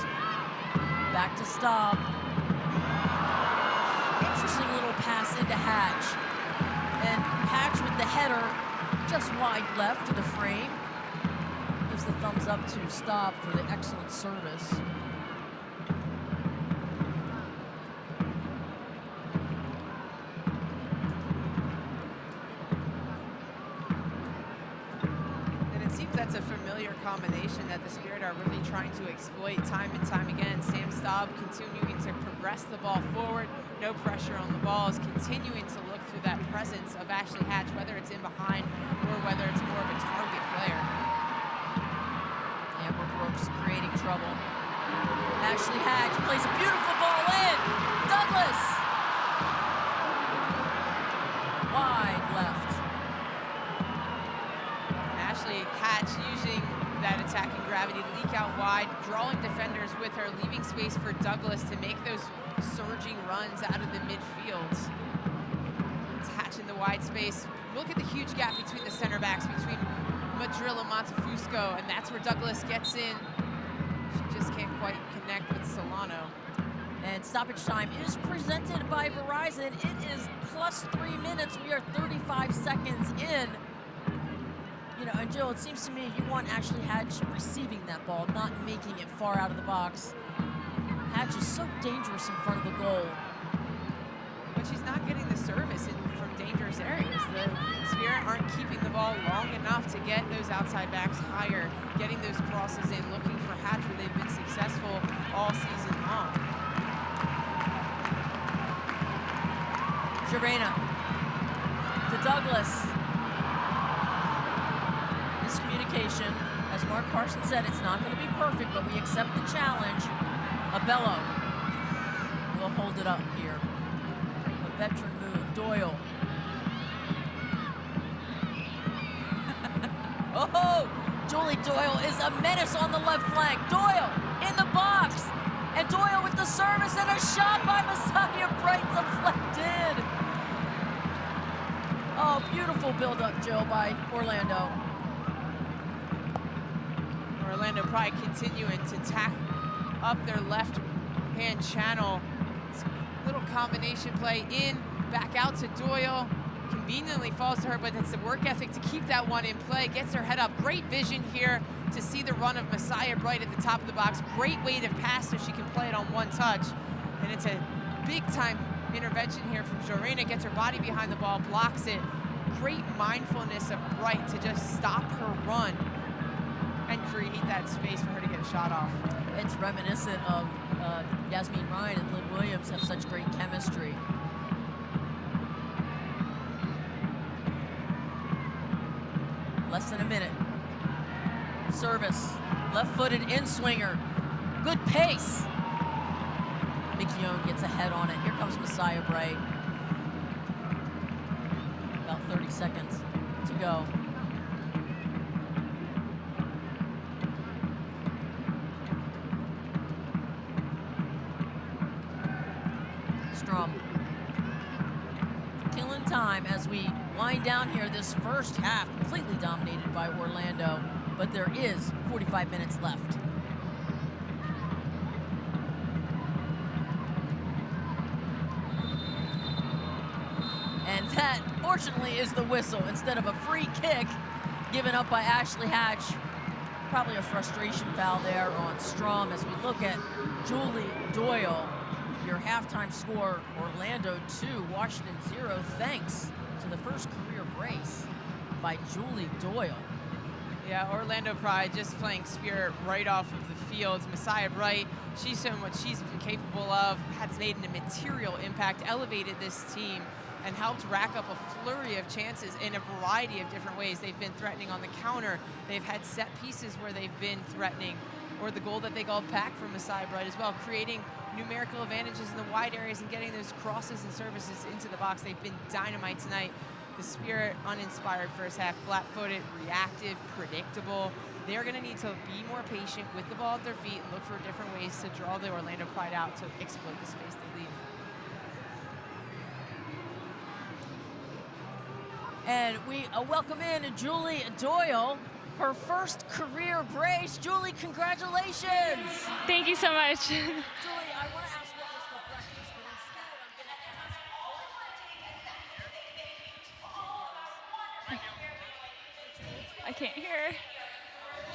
Back to Staub. Interesting little pass into Hatch. And Hatch with the header just wide left of the frame. Gives the thumbs up to Staub for the excellent service. That's a familiar combination that the Spirit are really trying to exploit time and time again. Sam Staub continuing to progress the ball forward, no pressure on the balls, continuing to look through that presence of Ashley Hatch, whether it's in behind or whether it's more of a target player. Amber Brooks creating trouble. Ashley Hatch plays a beautiful ball in. Douglas! Wide left. Ashley Hatch using that attacking gravity to leak out wide, drawing defenders with her, leaving space for Douglas to make those surging runs out of the midfield. It's Hatch in the wide space. Look at the huge gap between the center backs, between Madril and Montefusco, and that's where Douglas gets in. She just can't quite connect with Solano. And stoppage time is presented by Verizon. It is plus 3 minutes. We are 35 seconds in. You know, and Jill, it seems to me you want Ashley Hatch receiving that ball, not making it far out of the box. Hatch is so dangerous in front of the goal. But she's not getting the service from dangerous areas. The Spirit aren't keeping the ball long enough to get those outside backs higher, getting those crosses in, looking for Hatch where they've been successful all season long. Jarena to Douglas. Miscommunication. As Mark Carson said, it's not going to be perfect, but we accept the challenge. Abello will hold it up here. A veteran move. Doyle. Oh, Julie Doyle is a menace on the left flank. Doyle in the box. And Doyle with the service and a shot by Messiah Bright deflected. Oh, beautiful build-up, Jill, by Orlando. Orlando Pride continuing to tack up their left-hand channel. It's a little combination play in, back out to Doyle. Conveniently falls to her, but it's the work ethic to keep that one in play. Gets her head up. Great vision here to see the run of Messiah Bright at the top of the box. Great way to pass so she can play it on one touch. And it's a big-time intervention here from Jorena. Gets her body behind the ball, blocks it. Great mindfulness of Bright to just stop her run and create that space for her to get a shot off. It's reminiscent of Yasmin Ryan and Lynn Williams have such great chemistry. Less than a minute. Service, left-footed in-swinger. Good pace. Mickione gets a head on it. Here comes Messiah Bright. About 30 seconds to go. Strom. Killen time as we wind down here. This first half completely dominated by Orlando, but there is 45 minutes left. And that, fortunately, is the whistle instead of a free kick given up by Ashley Hatch. Probably a frustration foul there on Strom as we look at Julie Doyle. Your halftime score, Orlando 2, Washington 0, thanks to the first career brace by Julie Doyle. Yeah, Orlando Pride just playing spirit right off of the field. Messiah Bright, she's shown what she's been capable of, has made a material impact, elevated this team, and helped rack up a flurry of chances in a variety of different ways. They've been threatening on the counter. They've had set pieces where they've been threatening, or the goal that they got back from Messiah Bright as well, creating numerical advantages in the wide areas and getting those crosses and services into the box. They've been dynamite tonight. The Spirit, uninspired first half, flat-footed, reactive, predictable. They're gonna need to be more patient with the ball at their feet and look for different ways to draw the Orlando Pride out to exploit the space they leave. And we welcome in Julie Doyle, her first career brace. Julie, congratulations. Thank you so much. Julie, I want to ask what was for breakfast, but instead I'm going to ask. I can't hear.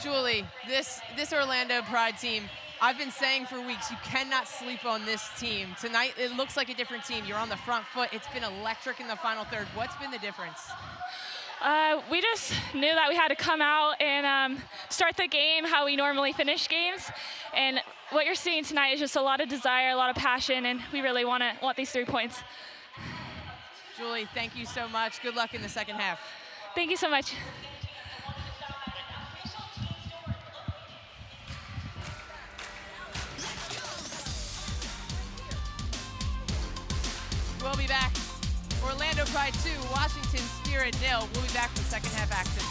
Julie, this Orlando Pride team, I've been saying for weeks, you cannot sleep on this team. Tonight, it looks like a different team. You're on the front foot. It's been electric in the final third. What's been the difference? We just knew that we had to come out and start the game how we normally finish games. And what you're seeing tonight is just a lot of desire, a lot of passion, and we really want these 3 points. Julie, thank you so much. Good luck in the second half. Thank you so much. We'll be back. Orlando Pride 2, Washington Spirit 0. We'll be back for second half action.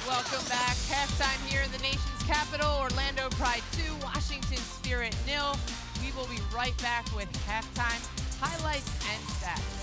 Welcome back. Halftime here in the nation's capital. Orlando Pride 2, Washington Spirit 0. We will be right back with halftime highlights and stats.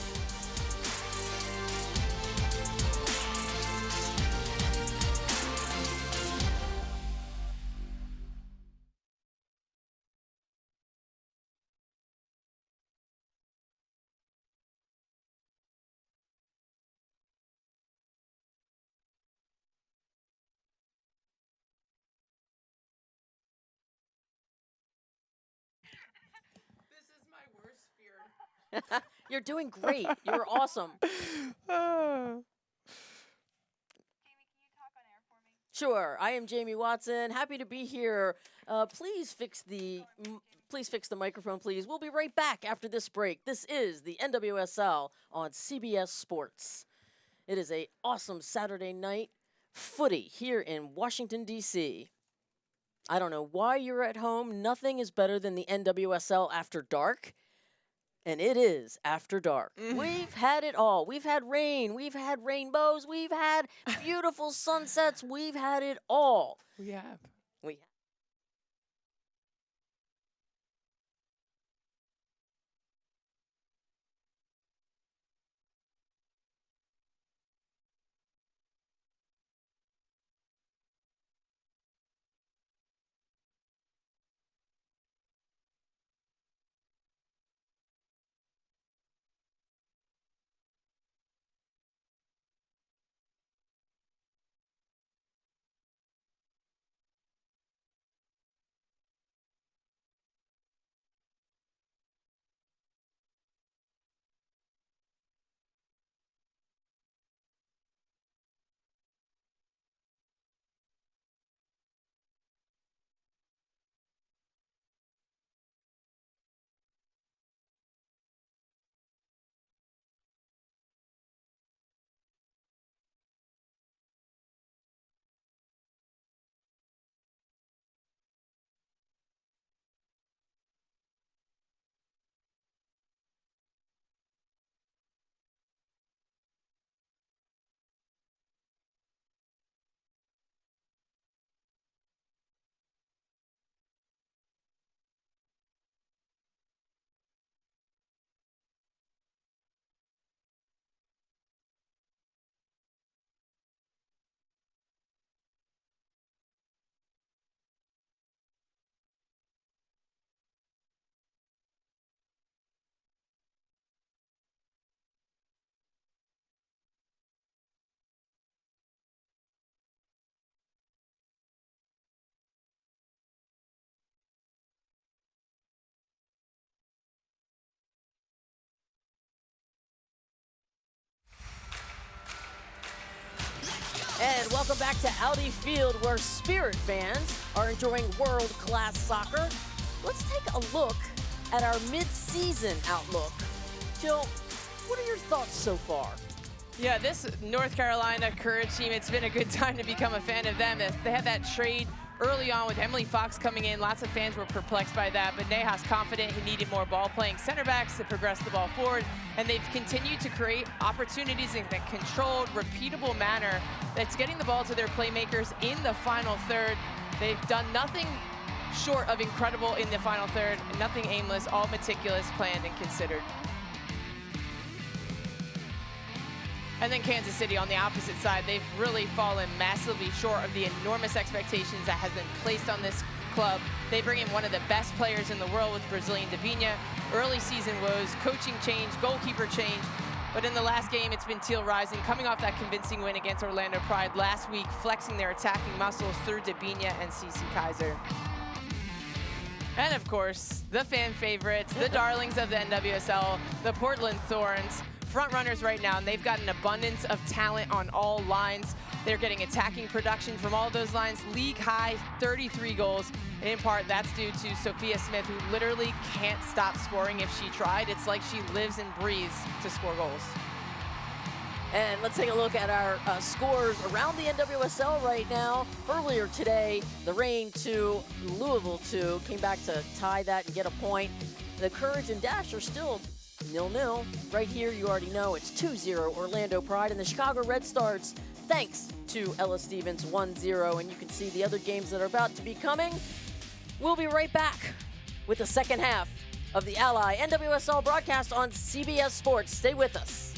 This is my worst fear. You're doing great. You're awesome. Sure. I am Jamie Watson. Happy to be here. Please fix the microphone, please. We'll be right back after this break. This is the NWSL on CBS Sports. It is a awesome Saturday night footy here in Washington, D.C. I don't know why you're at home. Nothing is better than the NWSL after dark. And it is after dark. We've had it all. We've had rain. We've had rainbows. We've had beautiful sunsets. We've had it all. We have. We And welcome back to Audi Field, where Spirit fans are enjoying world-class soccer. Let's take a look at our mid-season outlook. Jill, what are your thoughts so far? Yeah, this North Carolina Courage team, it's been a good time to become a fan of them. They had that trade early on with Emily Fox coming in. Lots of fans were perplexed by that, but Neha's confident he needed more ball-playing center backs to progress the ball forward, and they've continued to create opportunities in a controlled, repeatable manner that's getting the ball to their playmakers in the final third. They've done nothing short of incredible in the final third, nothing aimless, all meticulous, planned, and considered. And then Kansas City on the opposite side, they've really fallen massively short of the enormous expectations that has been placed on this club. They bring in one of the best players in the world with Brazilian Davinha. Early season woes, coaching change, goalkeeper change. But in the last game, it's been Teal Rising, coming off that convincing win against Orlando Pride last week, flexing their attacking muscles through Davinha and Cece Kaiser. And of course, the fan favorites, the darlings of the NWSL, the Portland Thorns. Front runners right now, and they've got an abundance of talent on all lines. They're getting attacking production from all those lines. League high, 33 goals. And in part, that's due to Sophia Smith, who literally can't stop scoring if she tried. It's like she lives and breathes to score goals. And let's take a look at our scores around the NWSL right now. Earlier today, the Reign 2, Louisville 2, came back to tie that and get a point. The Courage and Dash are still 0-0. Right here, you already know it's 2-0 Orlando Pride, and the Chicago Red Stars thanks to Ella Stevens 1-0, and you can see the other games that are about to be coming. We'll be right back with the second half of the Ally NWSL broadcast on CBS Sports. Stay with us.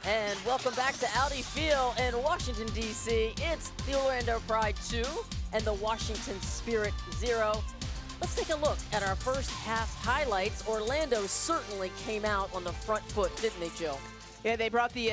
And welcome back to Audi Field in Washington, D.C. It's the Orlando Pride 2 and the Washington Spirit 0. Let's take a look at our first half highlights. Orlando certainly came out on the front foot, didn't they, Jill? Yeah, they brought the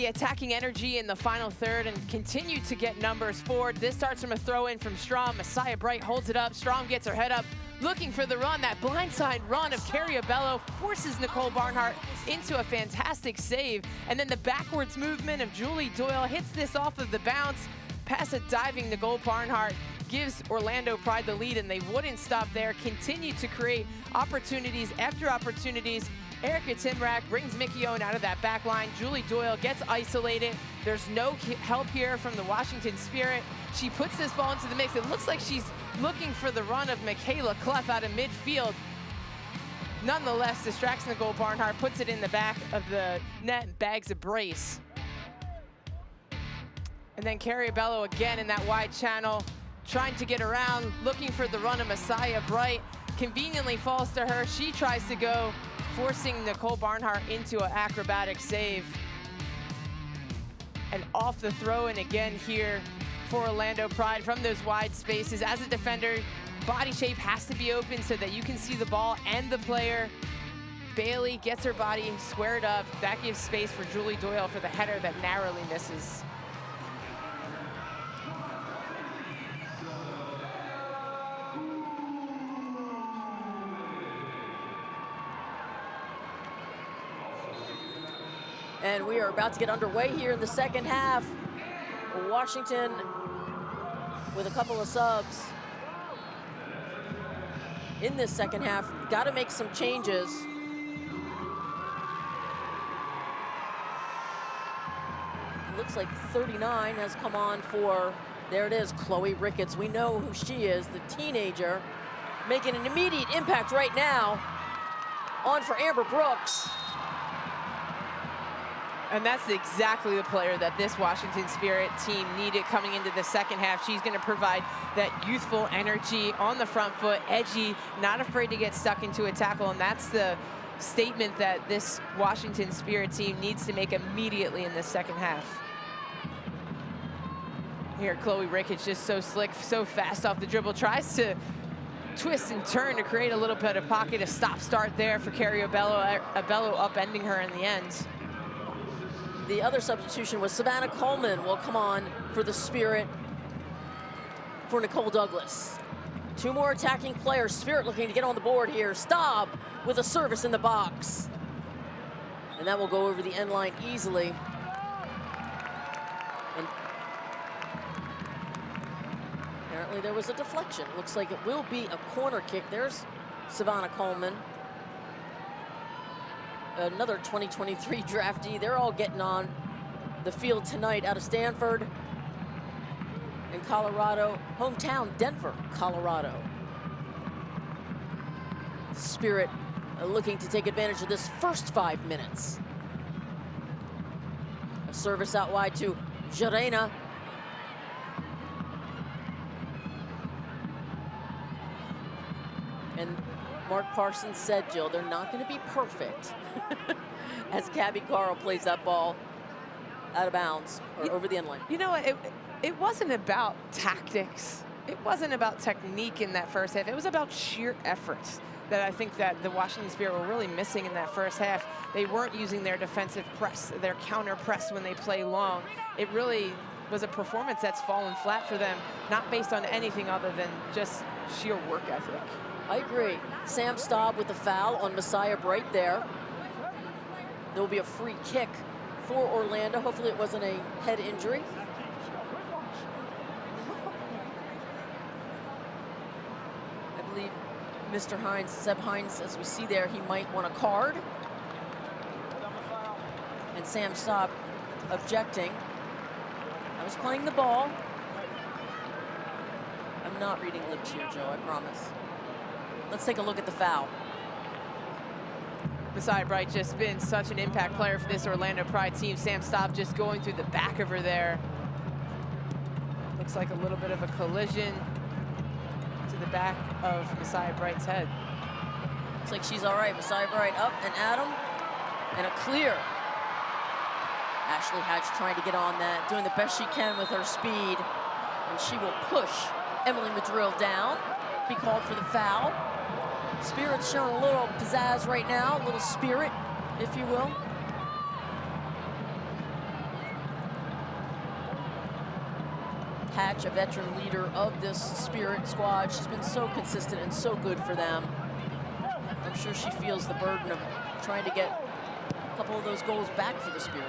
attacking energy in the final third and continued to get numbers forward. This starts from a throw-in from Strom. Messiah Bright holds it up. Strom gets her head up, looking for the run. That blindside run of Carrie Abello forces Nicole Barnhart into a fantastic save. And then the backwards movement of Julie Doyle hits this off of the bounce. Past a diving Nicole Barnhart gives Orlando Pride the lead, and they wouldn't stop there. Continue to create opportunities after opportunities. Erica Timrak brings Mickey Owen out of that back line. Julie Doyle gets isolated. There's no help here from the Washington Spirit. She puts this ball into the mix. It looks like she's looking for the run of Michaela Clough out of midfield. Nonetheless, distracts Nicole Barnhart, puts it in the back of the net, and bags a brace. And then Carrie Abello again in that wide channel, trying to get around, looking for the run of Messiah Bright. Conveniently falls to her. She tries to go, forcing Nicole Barnhart into an acrobatic save. And off the throw-in again here for Orlando Pride from those wide spaces. As a defender, body shape has to be open so that you can see the ball and the player. Bailey gets her body squared up. That gives space for Julie Doyle for the header that narrowly misses. And we are about to get underway here in the second half. Washington with a couple of subs in this second half. Got to make some changes. Looks like 39 has come on for, there it is, Chloe Ricketts. We know who she is, the teenager, making an immediate impact right now. On for Amber Brooks. And that's exactly the player that this Washington Spirit team needed coming into the second half. She's going to provide that youthful energy on the front foot, edgy, not afraid to get stuck into a tackle. And that's the statement that this Washington Spirit team needs to make immediately in the second half. Here, Chloe Ricketts just so slick, so fast off the dribble, tries to twist and turn to create a little bit of pocket, a stop-start there for Carrie Abello upending her in the end. The other substitution was Savannah Coleman will come on for the Spirit for Nicole Douglas. Two more attacking players. Spirit looking to get on the board here. Staub with a service in the box. And that will go over the end line easily. And apparently there was a deflection. Looks like it will be a corner kick. There's Savannah Coleman. Another 2023 draftee. They're all getting on the field tonight out of Stanford and Colorado. Hometown, Denver, Colorado. Spirit looking to take advantage of this first 5 minutes. A service out wide to Jarena. And Mark Parsons said, Jill, they're not going to be perfect as Gabby Carl plays that ball out of bounds or over the end line. You know what? It wasn't about tactics. It wasn't about technique in that first half. It was about sheer effort that I think that the Washington Spirit were really missing in that first half. They weren't using their defensive press, their counter press when they play long. It really was a performance that's fallen flat for them, not based on anything other than just sheer work ethic. I agree. Sam Staub with the foul on Messiah Bright there. There will be a free kick for Orlando. Hopefully it wasn't a head injury. I believe Mr. Hines, Seb Hines, as we see there, he might want a card. And Sam Staub objecting. I was playing the ball. I'm not reading lips here, Joe, I promise. Let's take a look at the foul. Messiah Bright just been such an impact player for this Orlando Pride team. Sam Staub just going through the back of her there. Looks like a little bit of a collision to the back of Messiah Bright's head. Looks like she's all right. Messiah Bright up and Adam, and a clear. Ashley Hatch trying to get on that, doing the best she can with her speed. And she will push Emily Madrill down, be called for the foul. Spirit's showing a little pizzazz right now, a little spirit, if you will. Hatch, a veteran leader of this Spirit squad. She's been so consistent and so good for them. I'm sure she feels the burden of trying to get a couple of those goals back for the Spirit.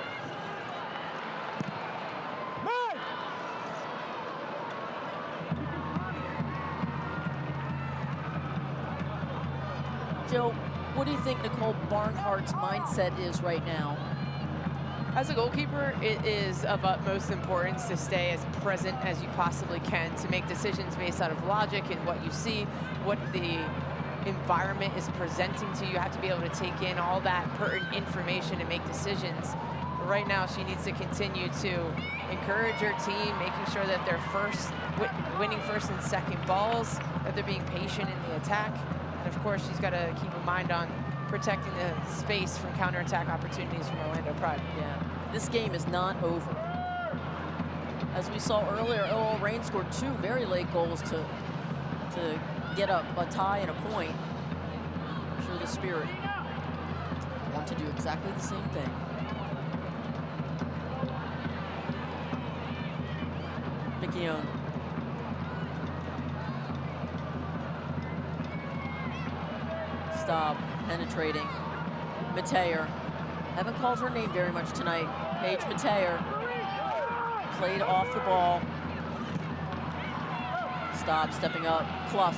Joe, what do you think Nicole Barnhart's mindset is right now? As a goalkeeper, it is of utmost importance to stay as present as you possibly can, to make decisions based out of logic and what you see, what the environment is presenting to you. You have to be able to take in all that pertinent information and make decisions. But right now, she needs to continue to encourage her team, making sure that they're winning first and second balls, that they're being patient in the attack. And of course, she's got to keep a mind on protecting the space from counterattack opportunities from Orlando Pride. Yeah, this game is not over. As we saw earlier, ORL Reign scored 2 very late goals to get a tie and a point. I'm sure the Spirit want to do exactly the same thing. McKeown. Stop, penetrating. Mateer Haven't called her name very much tonight. Paige Mateer played off the ball. Stop, stepping up, Clough.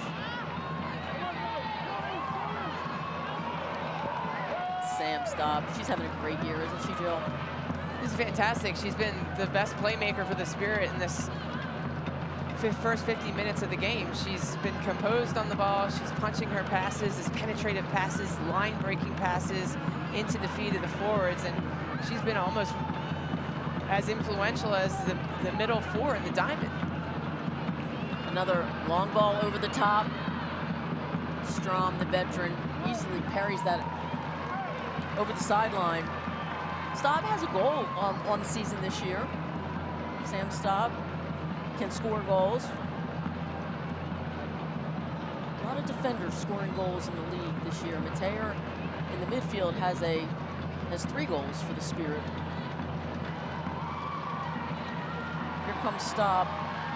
Sam Stop. She's having a great year, isn't she, Jill? She's fantastic. She's been the best playmaker for the Spirit in this first 50 minutes of the game. She's been composed on the ball. She's punching her passes, his penetrative passes, line-breaking passes into the feet of the forwards, and she's been almost as influential as the middle four in the diamond. Another long ball over the top. Strom, the veteran, easily parries that over the sideline. Staub has a goal on the season this year. Sam Staub can score goals. A lot of defenders scoring goals in the league this year. Mateer in the midfield has 3 goals for the Spirit. Here comes Staub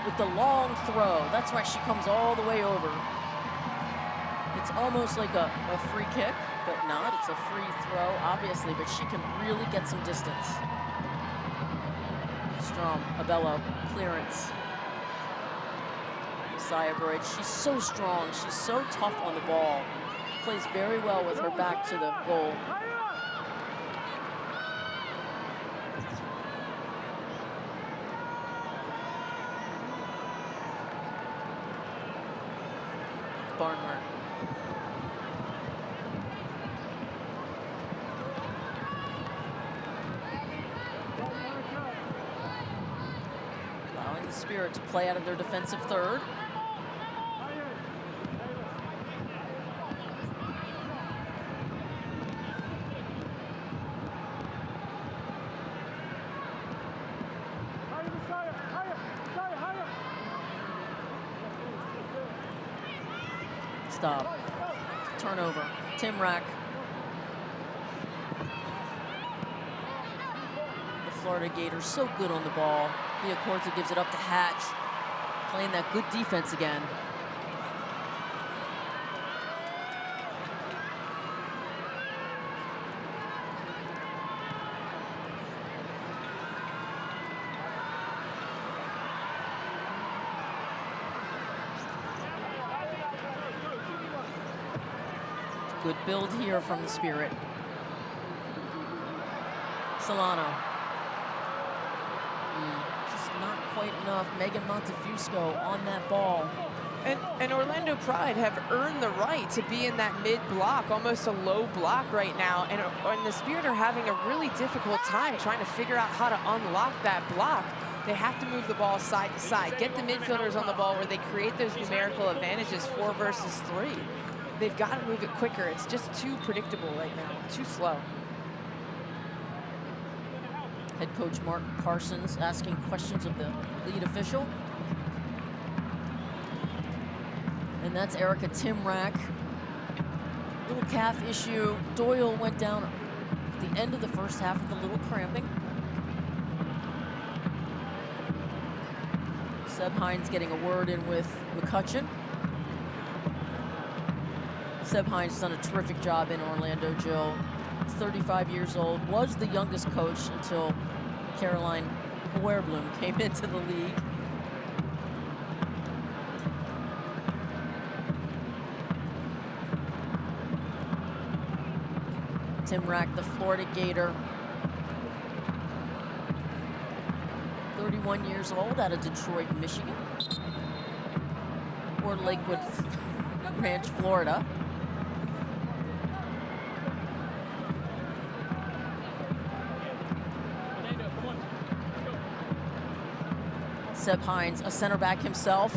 with the long throw. That's why she comes all the way over. It's almost like a free kick, but not. It's a free throw, obviously, but she can really get some distance. Strom, Abello, clearance. Messiah Bridge, she's so strong. She's so tough on the ball. Plays very well with her back to the goal. Barnhart. Allowing the Spirit to play out of their defensive third. Stop. Turnover. Timrak. The Florida Gators so good on the ball. Villacorta gives it up to Hatch. Playing that good defense again. Good build here from the Spirit. Solano. Just not quite enough. Megan Montefusco on that ball. And Orlando Pride have earned the right to be in that mid-block, almost a low block right now. And the Spirit are having a really difficult time trying to figure out how to unlock that block. They have to move the ball side to side, get the midfielders on the ball where they create those numerical advantages, 4 versus 3. They've got to move it quicker. It's just too predictable right now, too slow. Head coach Mark Parsons asking questions of the lead official. And that's Erica Timrak. Little calf issue. Doyle went down at the end of the first half with a little cramping. Seb Hines getting a word in with McCutcheon. Seb Hines has done a terrific job in Orlando, Jill. 35 years old, was the youngest coach until Caroline Hoerblum came into the league. Timrak, the Florida Gator. 31 years old, out of Detroit, Michigan. Or Lakewood Ranch, Florida. Seb Hines, a center back himself,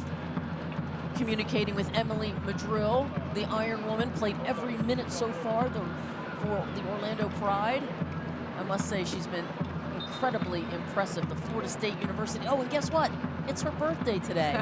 communicating with Emily Madrill, the Iron Woman, played every minute so far for the Orlando Pride. I must say she's been incredibly impressive. The Florida State University. Oh, and guess what? It's her birthday today.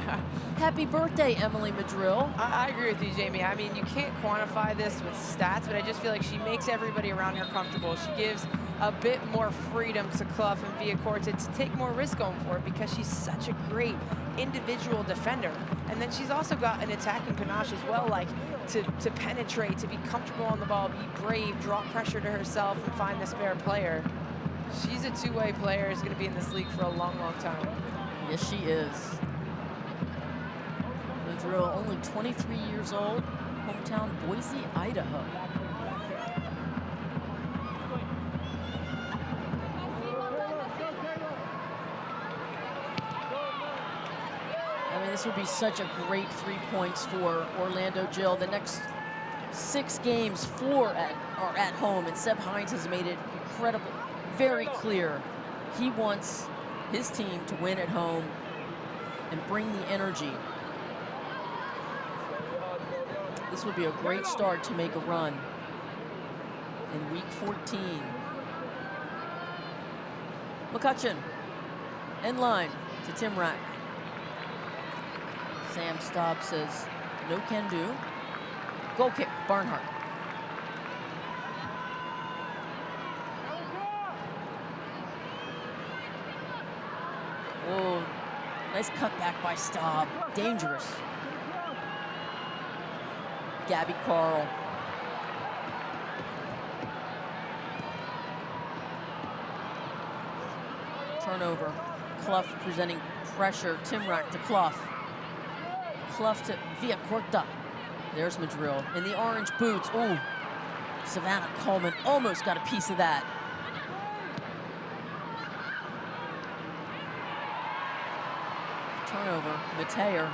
Happy birthday, Emily Madrill. I agree with you, Jamie. I mean, you can't quantify this with stats, but I just feel like she makes everybody around her comfortable. She gives a bit more freedom to Clough and Villacorta to take more risk going for it because she's such a great individual defender. And then she's also got an attacking panache as well, like to penetrate, to be comfortable on the ball, be brave, draw pressure to herself, and find the spare player. She's a two-way player, is going to be in this league for a long, long time. Yes, she is. Madrill, only 23 years old, hometown Boise, Idaho. I mean, this would be such a great 3 points for Orlando Jill. The next 6 games, 4 are at home, and Seb Hines has made it incredible, very clear. He wants his team to win at home and bring the energy. This would be a great start to make a run in week 14. McCutcheon, end line to Timrak. Sam Staub says, no can do. Goal kick, Barnhart. Oh, nice cutback by Staub. Dangerous. Gabby Carl. Turnover. Clough presenting pressure. Timrak to Clough. Clough to Villacorta. There's Madrill in the orange boots. Ooh, Savannah Coleman almost got a piece of that. Turnover, Mateer.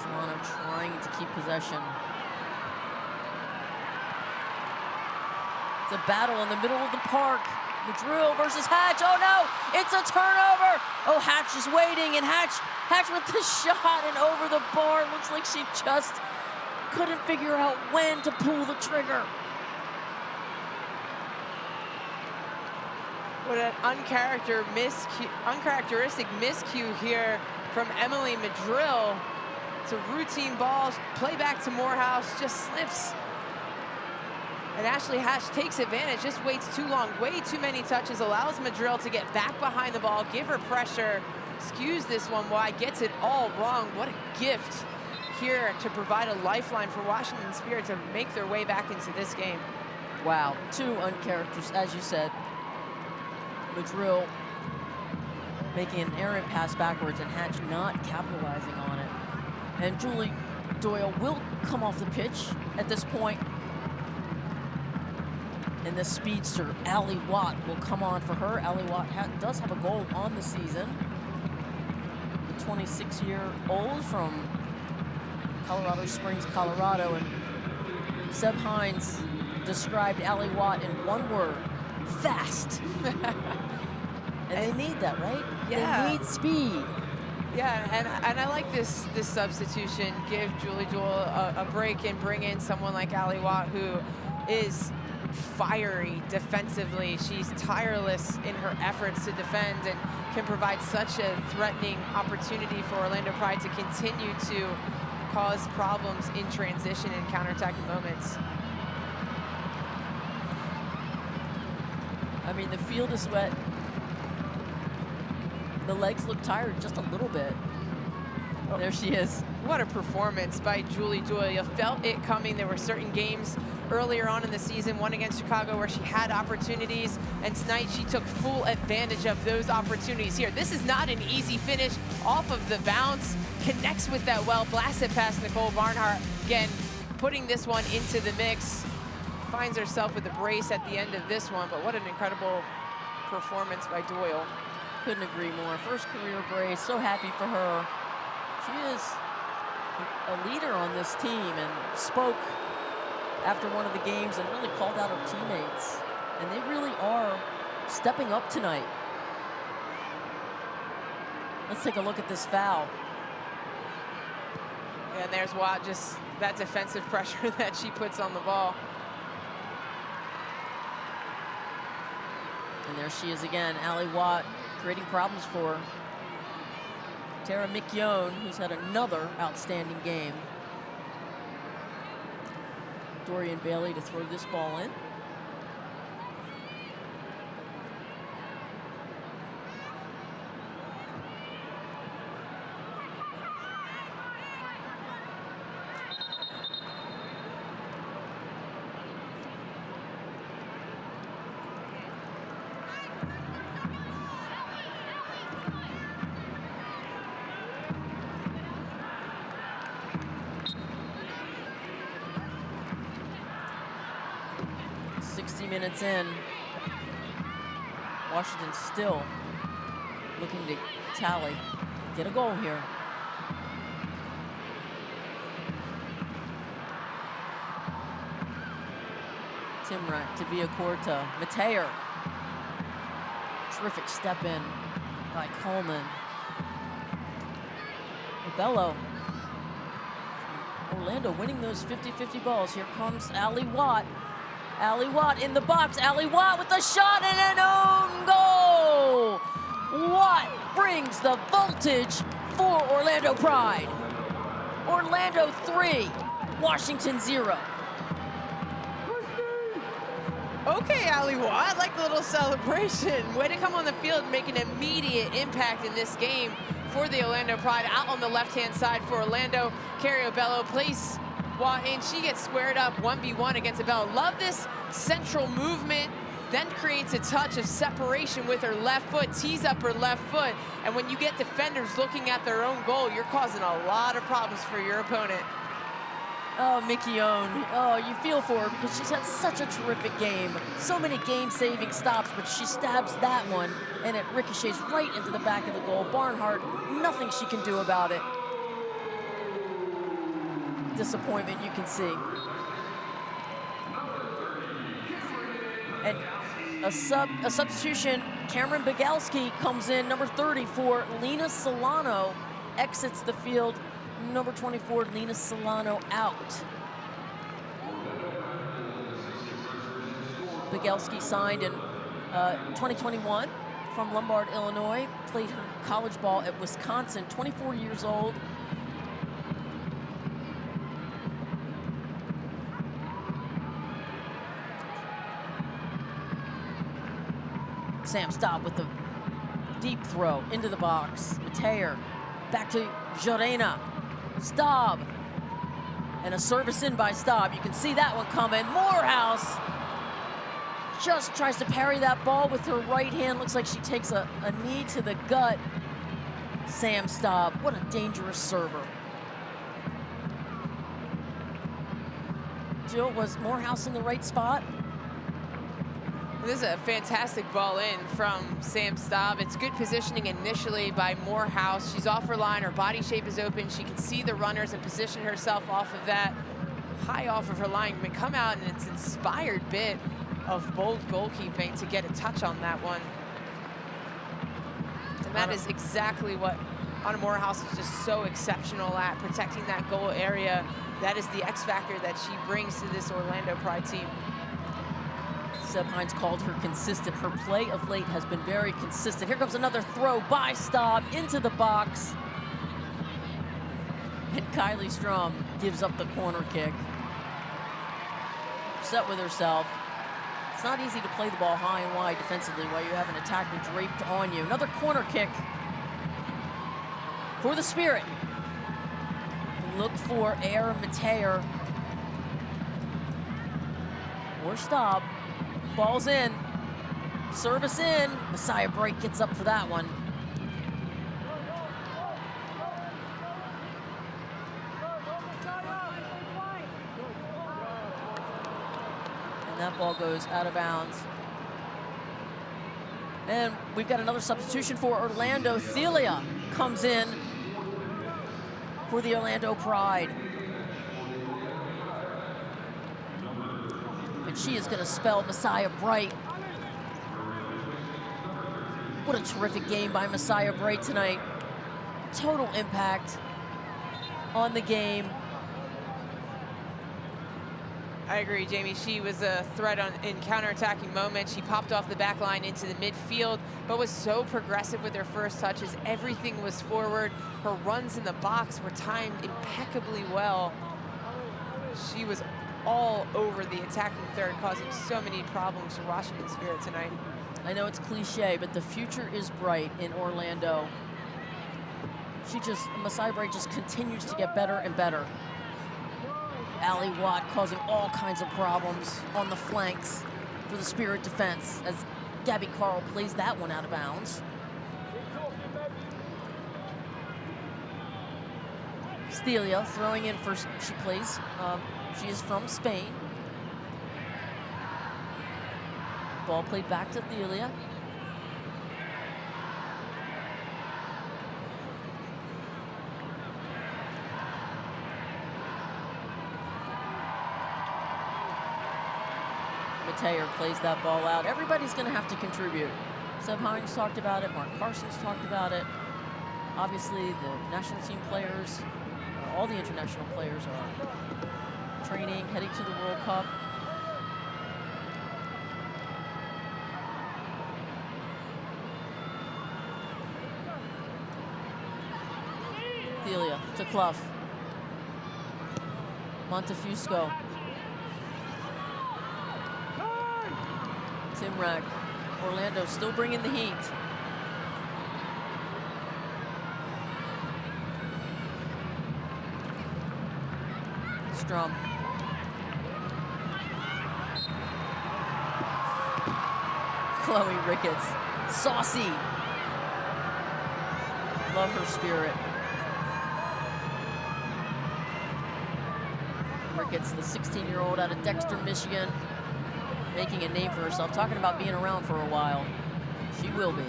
Solano trying to keep possession. It's a battle in the middle of the park. Madrill versus Hatch. Oh no, it's a turnover. Oh, Hatch is waiting, and Hatch with the shot and over the bar. Looks like she just couldn't figure out when to pull the trigger. What an uncharacteristic miscue here from Emily Madrill. It's a routine ball, play back to Morehouse, just slips. And Ashley Hatch takes advantage, just waits too long, way too many touches, allows Madrill to get back behind the ball, give her pressure, skews this one wide, gets it all wrong. What a gift here to provide a lifeline for Washington Spirit to make their way back into this game. Wow, 2 uncharacteristic, as you said. Madrill making an errant pass backwards and Hatch not capitalizing on it. And Julie Doyle will come off the pitch at this point. And the speedster, Allie Watt, will come on for her. Allie Watt does have a goal on the season. The 26-year-old from Colorado Springs, Colorado. And Seb Hines described Allie Watt in one word: fast. And they need that, right? Yeah. They need speed. Yeah, and I like this substitution. Give Julie Doyle a break and bring in someone like Allie Watt, who is fiery defensively. She's tireless in her efforts to defend and can provide such a threatening opportunity for Orlando Pride to continue to cause problems in transition and counterattacking moments. I mean, the field is wet. The legs look tired just a little bit. Oh, there she is. What a performance by Julie Doyle. You felt it coming. There were certain games earlier on in the season, one against Chicago, where she had opportunities, and tonight she took full advantage of those opportunities here. This is not an easy finish off of the bounce. Connects with that well, blasted past Nicole Barnhart. Again, putting this one into the mix. Finds herself with a brace at the end of this one, but what an incredible performance by Doyle. Couldn't agree more. First career brace, so happy for her. She is a leader on this team and spoke after one of the games and really called out her teammates. And they really are stepping up tonight. Let's take a look at this foul. And there's Watt, just that defensive pressure that she puts on the ball. And there she is again, Allie Watt, creating problems for her. Tara McKeown, who's had another outstanding game. Dorian Bailey to throw this ball in. Minutes in, Washington still looking to tally, get a goal here. Timrak to Villacorta, Mateer. Terrific step in by Coleman. Bello. Orlando winning those 50-50 balls. Here comes Allie Watt. Allie Watt in the box. Allie Watt with a shot and an own goal. Watt brings the voltage for Orlando Pride. Orlando 3, Washington 0. Okay, Allie Watt, I like the little celebration. Way to come on the field and make an immediate impact in this game for the Orlando Pride. Out on the left-hand side for Orlando, Carrie Obello plays Watt in. She gets squared up 1v1 against Obello. Love this central movement, then creates a touch of separation with her left foot, tees up her left foot, and when you get defenders looking at their own goal, you're causing a lot of problems for your opponent. Oh, McKeown. Oh, you feel for her because she's had such a terrific game. So many game-saving stops, but she stabs that one, and it ricochets right into the back of the goal. Barnhart, nothing she can do about it. Disappointment you can see. And a substitution, Cameron Begalski comes in, number 30 for Lena Solano, exits the field. Number 24, Lena Solano out. Begalski signed in 2021 from Lombard, Illinois, played her college ball at Wisconsin, 24 years old. Sam Staub with the deep throw into the box. Mateer back to Jorena. Staub. And a service in by Staub. You can see that one coming. Morehouse just tries to parry that ball with her right hand. Looks like she takes a knee to the gut. Sam Staub, what a dangerous server. Jill, was Morehouse in the right spot? This is a fantastic ball in from Sam Staub. It's good positioning initially by Morehouse. She's off her line, her body shape is open. She can see the runners and position herself off of that, high off of her line. But come out and it's inspired bit of bold goalkeeping to get a touch on that one. And that is exactly what Anna Morehouse is just so exceptional at, protecting that goal area. That is the X factor that she brings to this Orlando Pride team. Seb Hines called her consistent. Her play of late has been very consistent. Here comes another throw by Staub into the box. And Kylie Strom gives up the corner kick. Upset with herself. It's not easy to play the ball high and wide defensively while you have an attacker draped on you. Another corner kick for the Spirit. Look for Air Mateer or Staub. Ball's in, service in. Messiah Bright gets up for that one. And that ball goes out of bounds. And we've got another substitution for Orlando. Thelia comes in for the Orlando Pride. And she is going to spell Messiah Bright. What a terrific game by Messiah Bright tonight. Total impact on the game. I agree, Jamie. She was a threat in counterattacking moments. She popped off the back line into the midfield, but was so progressive with her first touches. Everything was forward. Her runs in the box were timed impeccably well. She was all over the attacking third, causing so many problems for Washington Spirit tonight. I know it's cliche, but the future is bright in Orlando. Masai Bray just continues to get better and better. Allie Watt causing all kinds of problems on the flanks for the Spirit defense as Gabby Carl plays that one out of bounds. Stelia throwing in first. She plays. She is from Spain. Ball played back to Thelia. Mateer plays that ball out. Everybody's going to have to contribute. Seb Hines talked about it. Mark Parsons talked about it. Obviously, the national team players, all the international players are training, heading to the World Cup. Thelia to Clough. Montefusco. Timrak. Orlando still bringing the heat. Strum. Chloe Ricketts. Saucy. Love her spirit. Ricketts, the 16-year-old out of Dexter, Michigan, making a name for herself, talking about being around for a while. She will be.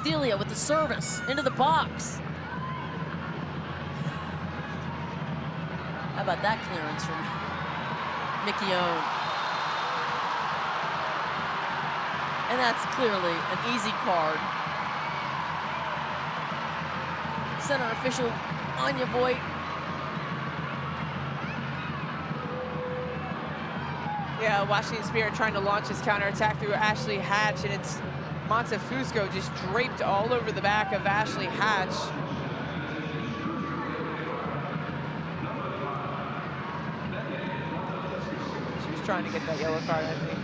Thelia with the service into the box. How about that clearance from Mickione? And that's clearly an easy card. Center official Anya Voigt. Yeah, Washington Spirit trying to launch his counterattack through Ashley Hatch, and it's Montefusco just draped all over the back of Ashley Hatch. She was trying to get that yellow card, I think.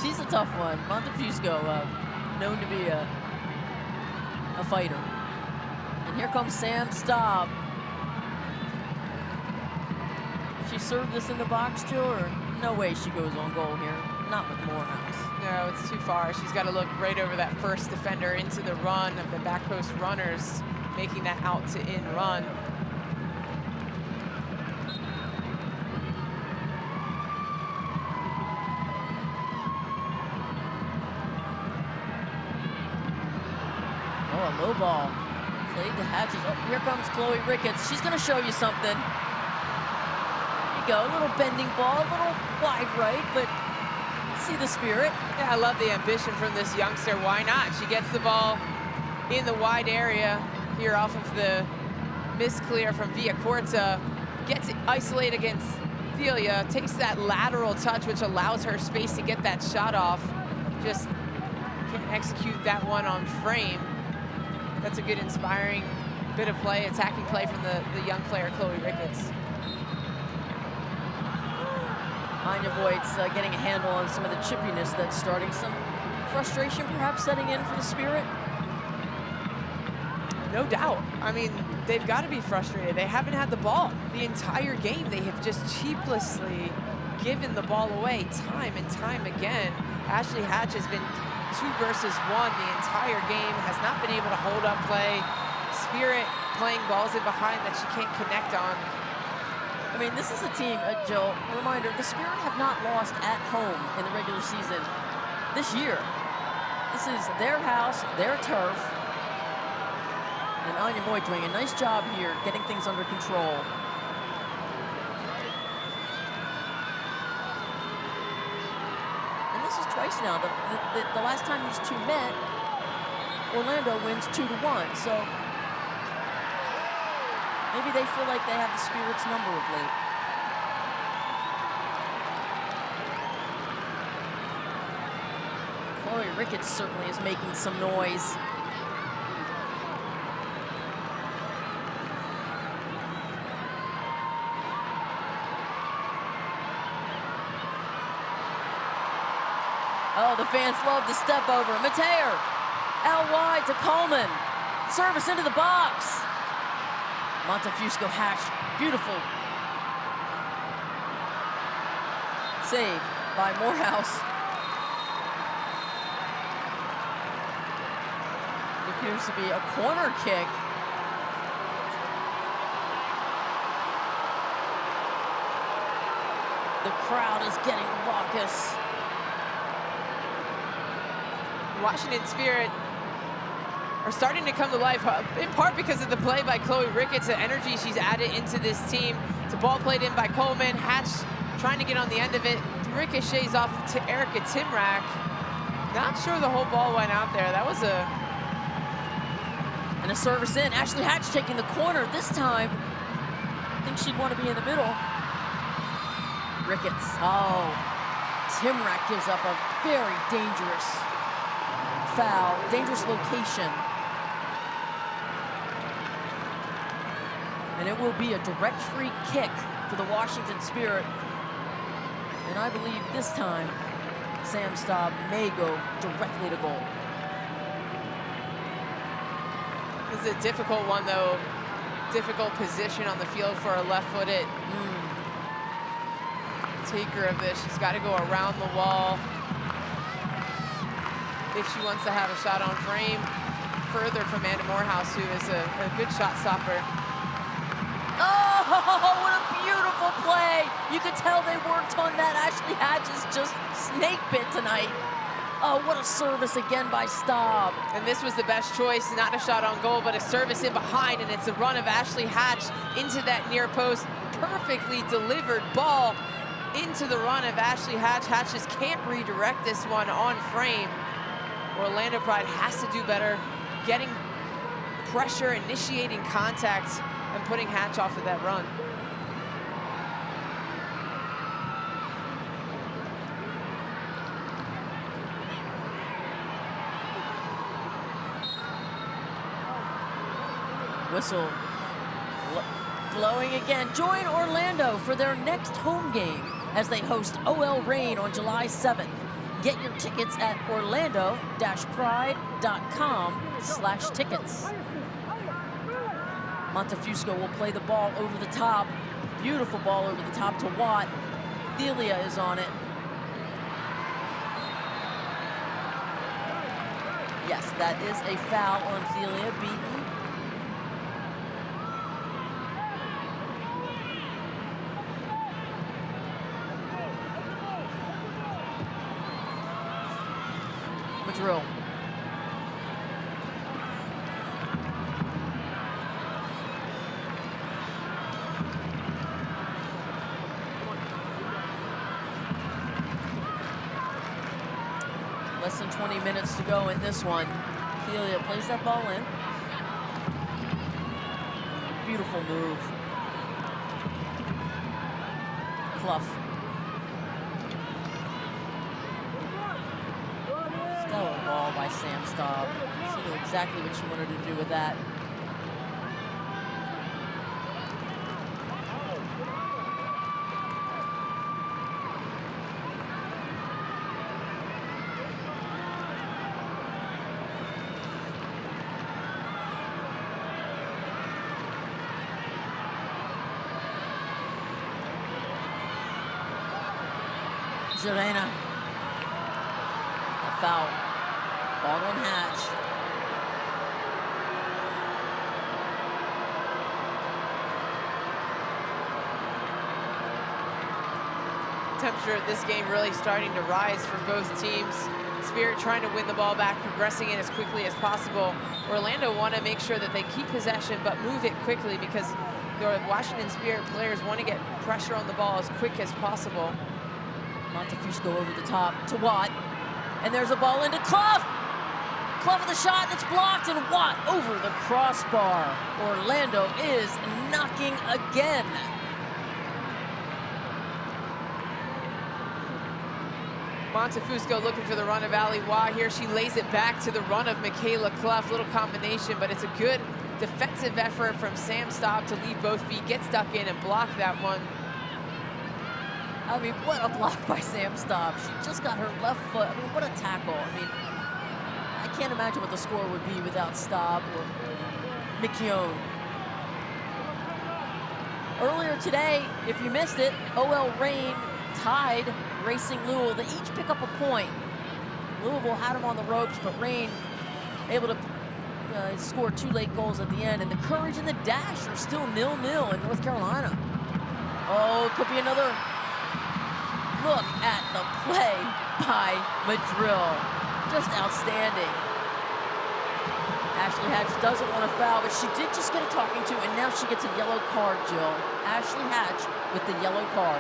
She's a tough one. Montefusco, known to be a fighter. And here comes Sam Staub. She served this in the box, Jill, or no way she goes on goal here? Not with Morehouse. No, it's too far. She's got to look right over that first defender into the run of the back post runners, making that out to in run. Oh, a low ball. Played to Hatches. Oh, here comes Chloe Ricketts. She's going to show you something. Go. A little bending ball, a little wide right, but see the spirit. Yeah, I love the ambition from this youngster. Why not? She gets the ball in the wide area here off of the misclear from Villacorta, gets it isolated against Thelia, takes that lateral touch, which allows her space to get that shot off. Just can't execute that one on frame. That's a good, inspiring bit of play, attacking play from the young player, Chloe Ricketts. Anya Voigt's getting a handle on some of the chippiness that's starting. Some frustration perhaps setting in for the Spirit. No doubt. I mean, they've got to be frustrated. They haven't had the ball the entire game. They have just cheaply given the ball away time and time again. Ashley Hatch has been 2 versus 1 the entire game, has not been able to hold up play. Spirit playing balls in behind that she can't connect on. I mean, this is a team, Jill, reminder, the Spirit have not lost at home in the regular season this year. This is their house, their turf. And Anya Voigt doing a nice job here, getting things under control. And this is twice now. The last time these two met, Orlando wins 2-1. So maybe they feel like they have the Spirit's number of late. Chloe Ricketts certainly is making some noise. Oh, the fans love to step over. Mateer, out wide to Coleman. Service into the box. Montefusco Hatch, beautiful save by Morehouse. It appears to be a corner kick. The crowd is getting raucous. Washington Spirit are starting to come to life, in part because of the play by Chloe Ricketts, the energy she's added into this team. It's a ball played in by Coleman. Hatch trying to get on the end of it. Ricochets off to Erica Timrack. Not sure the whole ball went out there. That was a... And a service in. Ashley Hatch taking the corner. This time, I think she'd want to be in the middle. Ricketts. Oh, Timrack gives up a very dangerous foul, dangerous location. And it will be a direct free kick for the Washington Spirit. And I believe this time, Sam Staub may go directly to goal. This is a difficult one, though. Difficult position on the field for a left-footed taker of this. She's got to go around the wall if she wants to have a shot on frame further from Amanda Morehouse, who is a good shot stopper. Oh, what a beautiful play. You could tell they worked on that. Ashley Hatch is just snake bit tonight. Oh, what a service again by Staub. And this was the best choice, not a shot on goal, but a service in behind, and it's a run of Ashley Hatch into that near post. Perfectly delivered ball into the run of Ashley Hatch. Hatch just can't redirect this one on frame. Orlando Pride has to do better, getting pressure, initiating contact, and putting Hatch off of that run. Whistle blowing again. Join Orlando for their next home game as they host OL Reign on July 7th. Get your tickets at orlando-pride.com/tickets. Montefusco will play the ball over the top. Beautiful ball over the top to Watt. Thelia is on it. Yes, that is a foul on Thelia, beaten. Madrill. Less than 20 minutes to go in this one. Thelia plays that ball in. Beautiful move. Clough. Stellar ball by Sam Staub. She knew exactly what she wanted to do with that. Zerena. A foul. Ball on Hatch. Temperature of this game really starting to rise for both teams. Spirit trying to win the ball back, progressing it as quickly as possible. Orlando want to make sure that they keep possession but move it quickly because the Washington Spirit players want to get pressure on the ball as quick as possible. Montefusco over the top to Watt. And there's a ball into Clough. Clough with a shot that's blocked, and Watt over the crossbar. Orlando is knocking again. Montefusco looking for the run of Ali Wah here. She lays it back to the run of Michaela Clough. Little combination, but it's a good defensive effort from Sam Staub to leave both feet, get stuck in and block that one. I mean, what a block by Sam Staub. She just got her left foot. I mean, what a tackle. I mean, I can't imagine what the score would be without Staub or McKeown. Earlier today, if you missed it, OL Reign tied Racing Louisville. They each pick up a point. Louisville had them on the ropes, but Reign able to score 2 late goals at the end. And the Courage and the Dash are still 0-0 in North Carolina. Oh, it could be another look at the play by Madrill. Just outstanding. Ashley Hatch doesn't want to foul, but she did just get a talking to, and now she gets a yellow card, Jill. Ashley Hatch with the yellow card.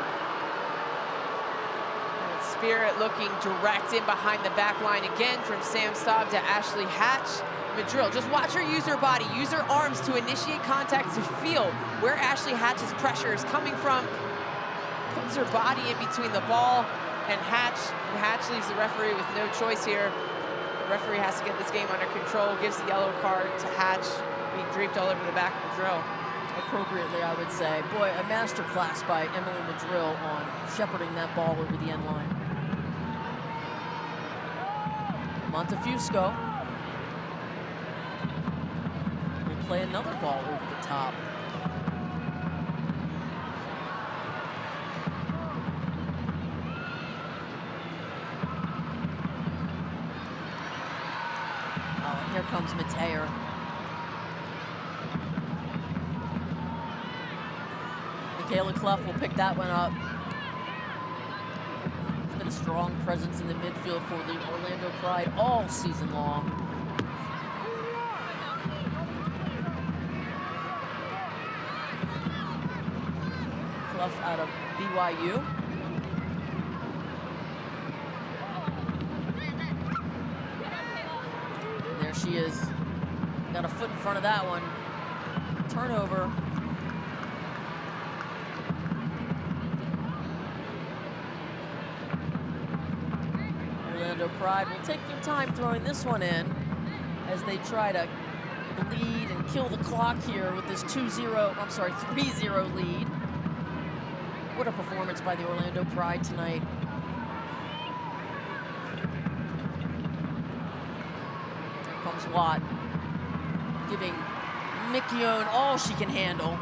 And Spirit looking direct in behind the back line again from Sam Staub to Ashley Hatch. Madrill, just watch her use her body, use her arms to initiate contact, to feel where Ashley Hatch's pressure is coming from. Puts her body in between the ball and Hatch. And Hatch leaves the referee with no choice here. The referee has to get this game under control, gives the yellow card to Hatch, being draped all over the back of Madrill. Appropriately, I would say. Boy, a master class by Emily Madrill on shepherding that ball over the end line. Montefusco will play another ball over the top. Here comes Mateer. Michaela Clough will pick that one up. It's been a strong presence in the midfield for the Orlando Pride all season long. Clough out of BYU. She is got a foot in front of that one. Turnover. Orlando Pride will take their time throwing this one in as they try to bleed and kill the clock here with this 3-0 lead. What a performance by the Orlando Pride tonight. Watt giving McKeown all she can handle.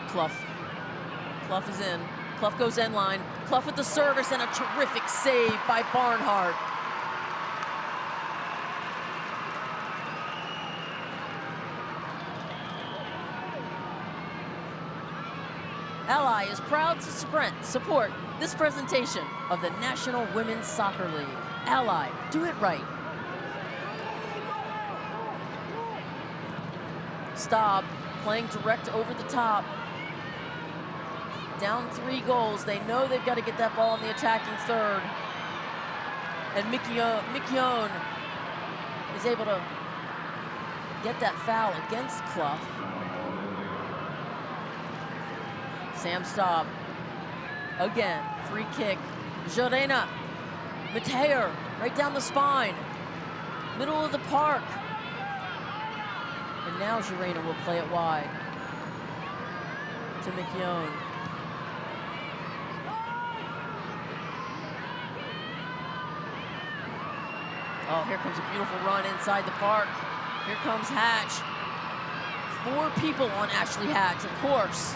Clough. Clough is in. Clough goes end line. Clough with the service and a terrific save by Barnhart. Ally is proud to support this presentation of the National Women's Soccer League. Ally, do it right. Staub playing direct over the top. Down 3 goals. They know they've got to get that ball in the attacking third. And McKeown is able to get that foul against Clough. Sam Staub. Again, free kick. Jorena. Mateer, right down the spine. Middle of the park. And now Jorena will play it wide to McKeown. Oh, here comes a beautiful run inside the park. Here comes Hatch. 4 people on Ashley Hatch, of course.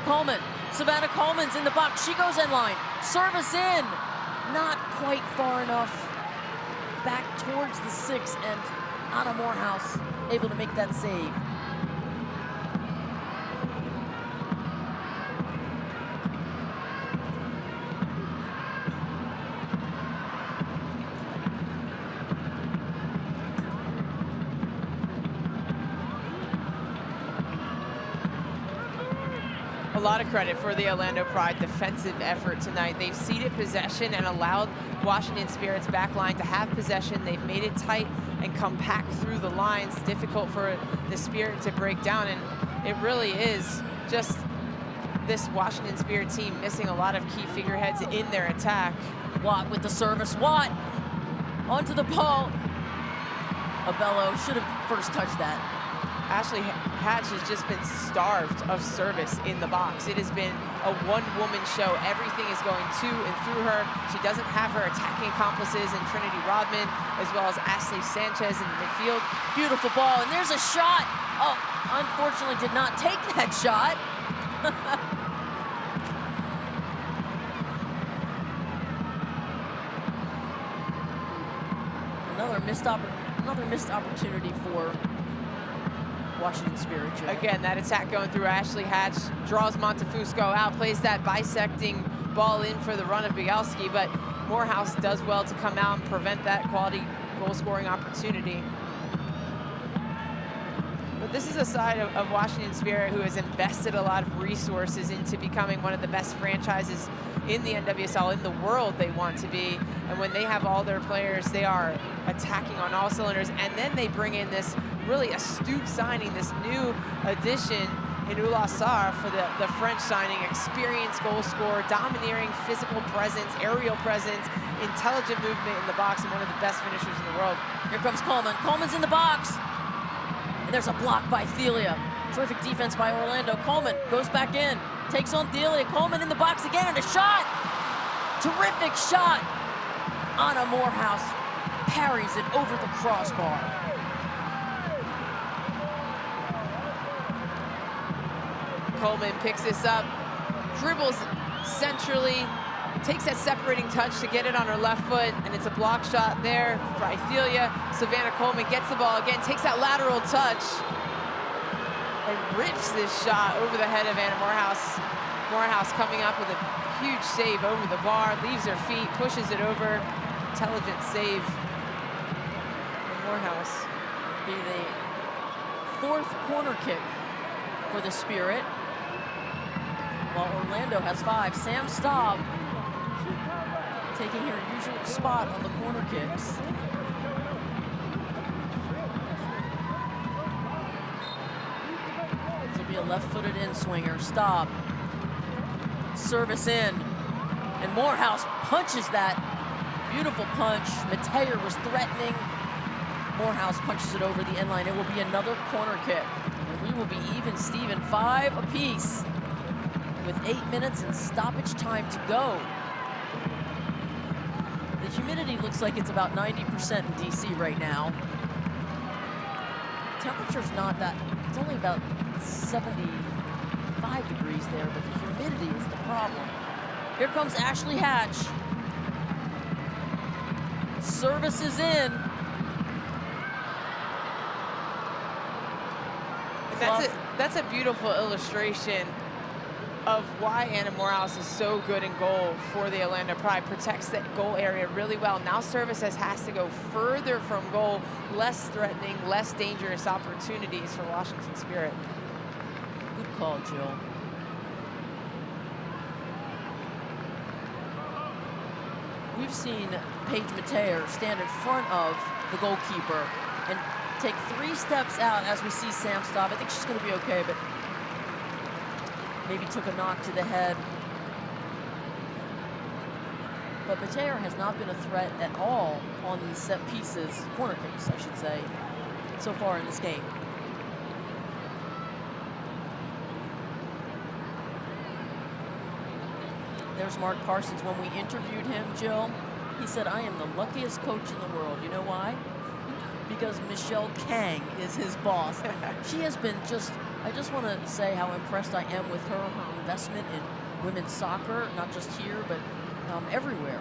Coleman, Savannah Coleman's in the box. She goes in line. Service in. Not quite far enough. Back towards the 6, and Anna Morehouse able to make that save. a lot of credit for the Orlando Pride defensive effort tonight. They've ceded possession and allowed Washington Spirit's back line to have possession. They've made it tight and compact through the lines, difficult for the Spirit to break down, and it really is just this Washington Spirit team missing a lot of key figureheads in their attack. Watt with the service. Watt onto the ball. Abello should have first touched that. Ashley Hatch has just been starved of service in the box. It has been a one-woman show. Everything is going to and through her. She doesn't have her attacking accomplices in Trinity Rodman, as well as Ashley Sanchez in the midfield. Beautiful ball, and there's a shot. Oh, unfortunately did not take that shot. Another missed opportunity for Washington Spirit. Joe. Again, that attack going through Ashley Hatch, draws Montefusco out, plays that bisecting ball in for the run of Bigalski, but Morehouse does well to come out and prevent that quality goal-scoring opportunity. But this is a side of Washington Spirit who has invested a lot of resources into becoming one of the best franchises in the NWSL, in the world they want to be. And when they have all their players, they are attacking on all cylinders. And then they bring in this really astute signing, this new addition in Ula Sarr for the French signing. Experienced goal scorer, domineering physical presence, aerial presence, intelligent movement in the box, and one of the best finishers in the world. Here comes Coleman. Coleman's in the box. And there's a block by Thelia. Terrific defense by Orlando. Coleman goes back in, takes on Thelia. Coleman in the box again, and a shot. Terrific shot. Anna Morehouse parries it over the crossbar. Coleman picks this up, dribbles centrally, takes that separating touch to get it on her left foot, and it's a block shot there by Thelia. Savannah Coleman gets the ball again, takes that lateral touch, and rips this shot over the head of Anna Morehouse. Morehouse coming up with a huge save over the bar, leaves her feet, pushes it over. Intelligent save from Morehouse. It'll be the fourth corner kick for the Spirit, while Orlando has 5. Sam Staub taking her usual spot on the corner kicks. This will be a left-footed in-swinger. Staub, service in, and Morehouse punches that. Beautiful punch. Mateer was threatening. Morehouse punches it over the end line. It will be another corner kick. And we will be even Steven, 5 apiece with 8 minutes and stoppage time to go. The humidity looks like it's about 90% in DC right now. Temperature's not that, it's only about 75 degrees there, but the humidity is the problem. Here comes Ashley Hatch. Service is in. That's a beautiful illustration of why Anna Morehouse is so good in goal for the Orlando Pride. Protects that goal area really well. Now service has to go further from goal, less threatening, less dangerous opportunities for Washington Spirit. Good call, Jill. We've seen Paige Mateer stand in front of the goalkeeper and take 3 steps out as we see Sam Staub. I think she's going to be okay, but maybe took a knock to the head. But Mateer has not been a threat at all on these set pieces, corner kicks, I should say, so far in this game. There's Mark Parsons. When we interviewed him, Jill, he said, I am the luckiest coach in the world. You know why? Because Michelle Kang is his boss. She has been just, I just want to say how impressed I am with her investment in women's soccer, not just here, but everywhere.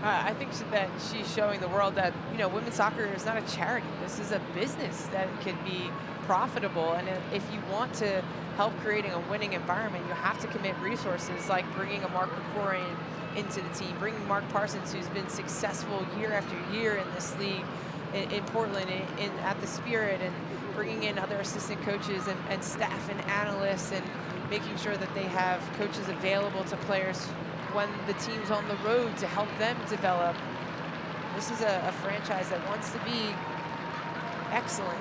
I think that she's showing the world that, you know, women's soccer is not a charity. This is a business that can be profitable. And if you want to help creating a winning environment, you have to commit resources like bringing a Mark Krikorian into the team, bringing Mark Parsons, who's been successful year after year in this league, in Portland at the Spirit, and bringing in other assistant coaches and staff and analysts, and making sure that they have coaches available to players when the team's on the road to help them develop. This is a franchise that wants to be excellent,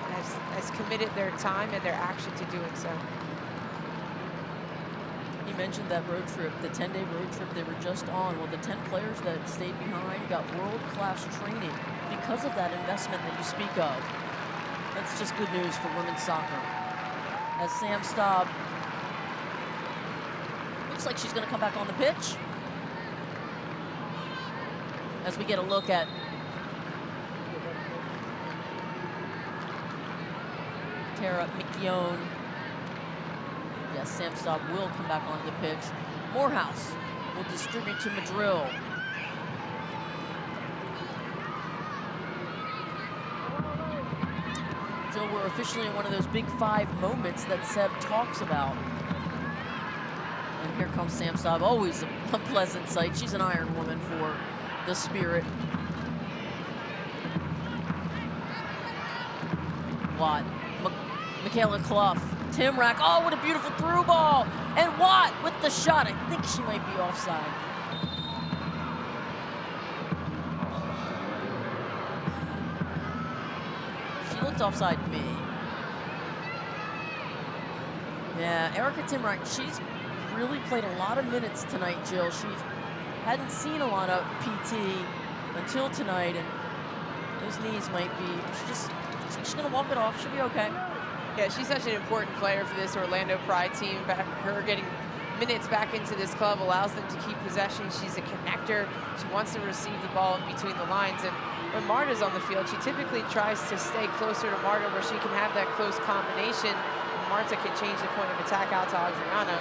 has committed their time and their action to doing so. You mentioned that road trip, the 10-day road trip they were just on. Well, the 10 players that stayed behind got world-class training because of that investment that you speak of. That's just good news for women's soccer. As Sam Staub looks like she's going to come back on the pitch. As we get a look at Tara McKeown. Yes, Sam Staub will come back onto the pitch. Morehouse will distribute to Madrill. Jill, we're officially in one of those big 5 moments that Seb talks about. And here comes Sam Staub, always a pleasant sight. She's an Iron Woman for the Spirit. Watt, Michaela Clough, Timrack. Oh, what a beautiful through ball. And Watt with the shot. I think she might be offside. She looked offside to me. Yeah, Erica Timrack, she's really played a lot of minutes tonight, Jill. She hadn't seen a lot of PT until tonight, and those knees might be, she's gonna walk it off. She'll be okay. Yeah, she's such an important player for this Orlando Pride team. Her getting minutes back into this club allows them to keep possession. She's a connector. She wants to receive the ball in between the lines. And when Marta's on the field, she typically tries to stay closer to Marta where she can have that close combination. Marta can change the point of attack out to Adriana.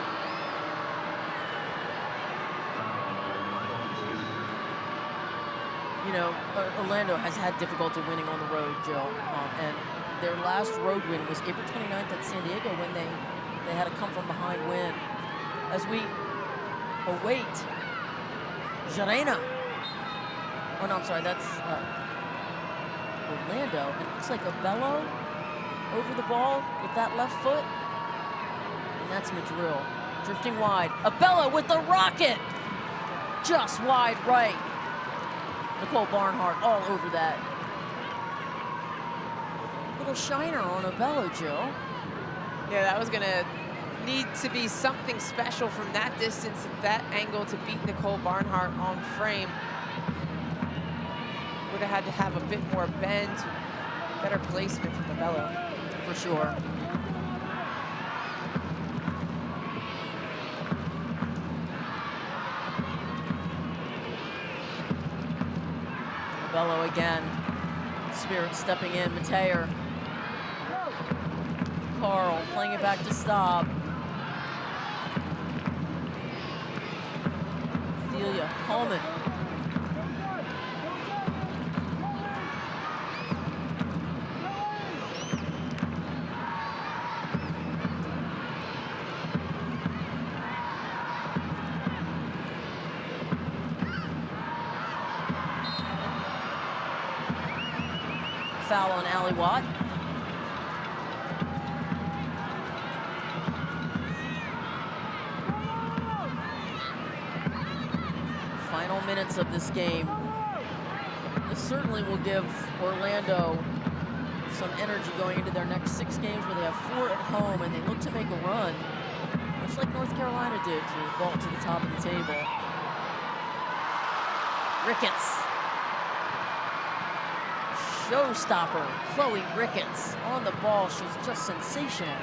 You know, Orlando has had difficulty winning on the road, Jill, and their last road win was April 29th at San Diego when they had a come-from-behind win. As we await Jarena. Oh, no, I'm sorry, that's Orlando. And it looks like Abello over the ball with that left foot. And that's Madrill, drifting wide. Abello with the rocket! Just wide right. Nicole Barnhart all over that. Little shiner on Abello, Jill. Yeah, that was gonna need to be something special from that distance, at that angle, to beat Nicole Barnhart on frame. Would have had to have a bit more bend, better placement from Abello. For sure. Abello again. Spirit stepping in. Mateer. Carl playing it back to Staub. Celia Coleman. Foul on Allie Watt. Final minutes of this game. This certainly will give Orlando some energy going into their next 6 games, where they have 4 at home and they look to make a run, much like North Carolina did, to vault to the top of the table. Ricketts. Showstopper, Chloe Ricketts on the ball. She's just sensational.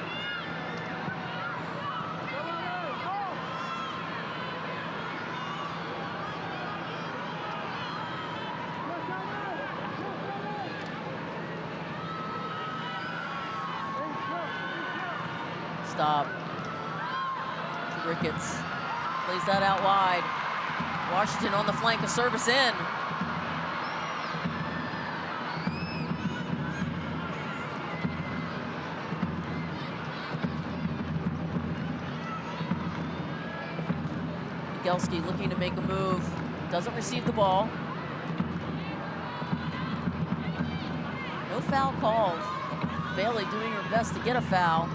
Stop. Ricketts plays that out wide. Washington on the flank, a service in. Gelski looking to make a move, doesn't receive the ball. foul called. Bailey doing her best to get a foul.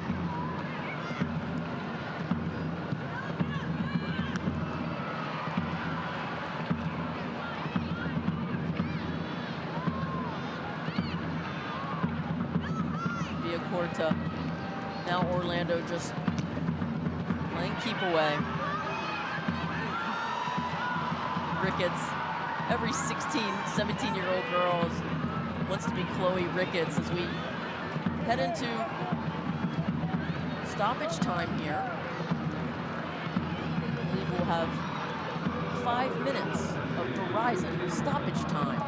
Villacorta. Now Orlando just playing keep away. Ricketts. Every 16, 17-year-old girl wants to be Chloe Ricketts as we head into stoppage time here. I believe we'll have 5 minutes of Verizon stoppage time.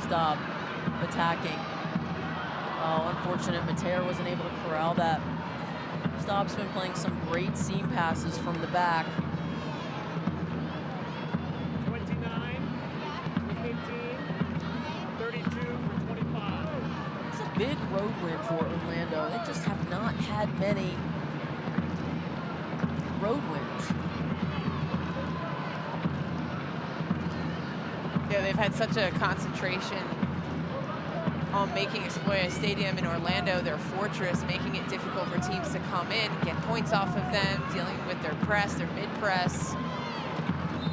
Stop attacking. Oh, unfortunate. Mateer wasn't able to corral that. Staub's been playing some great seam passes from the back. 29 for 15, 32 for 25. It's a big road win for Orlando. They just have not had many road wins. Yeah, they've had such a concentration on making Exploria Stadium in Orlando their fortress, making it difficult for teams to come in, get points off of them, dealing with their press, their mid-press.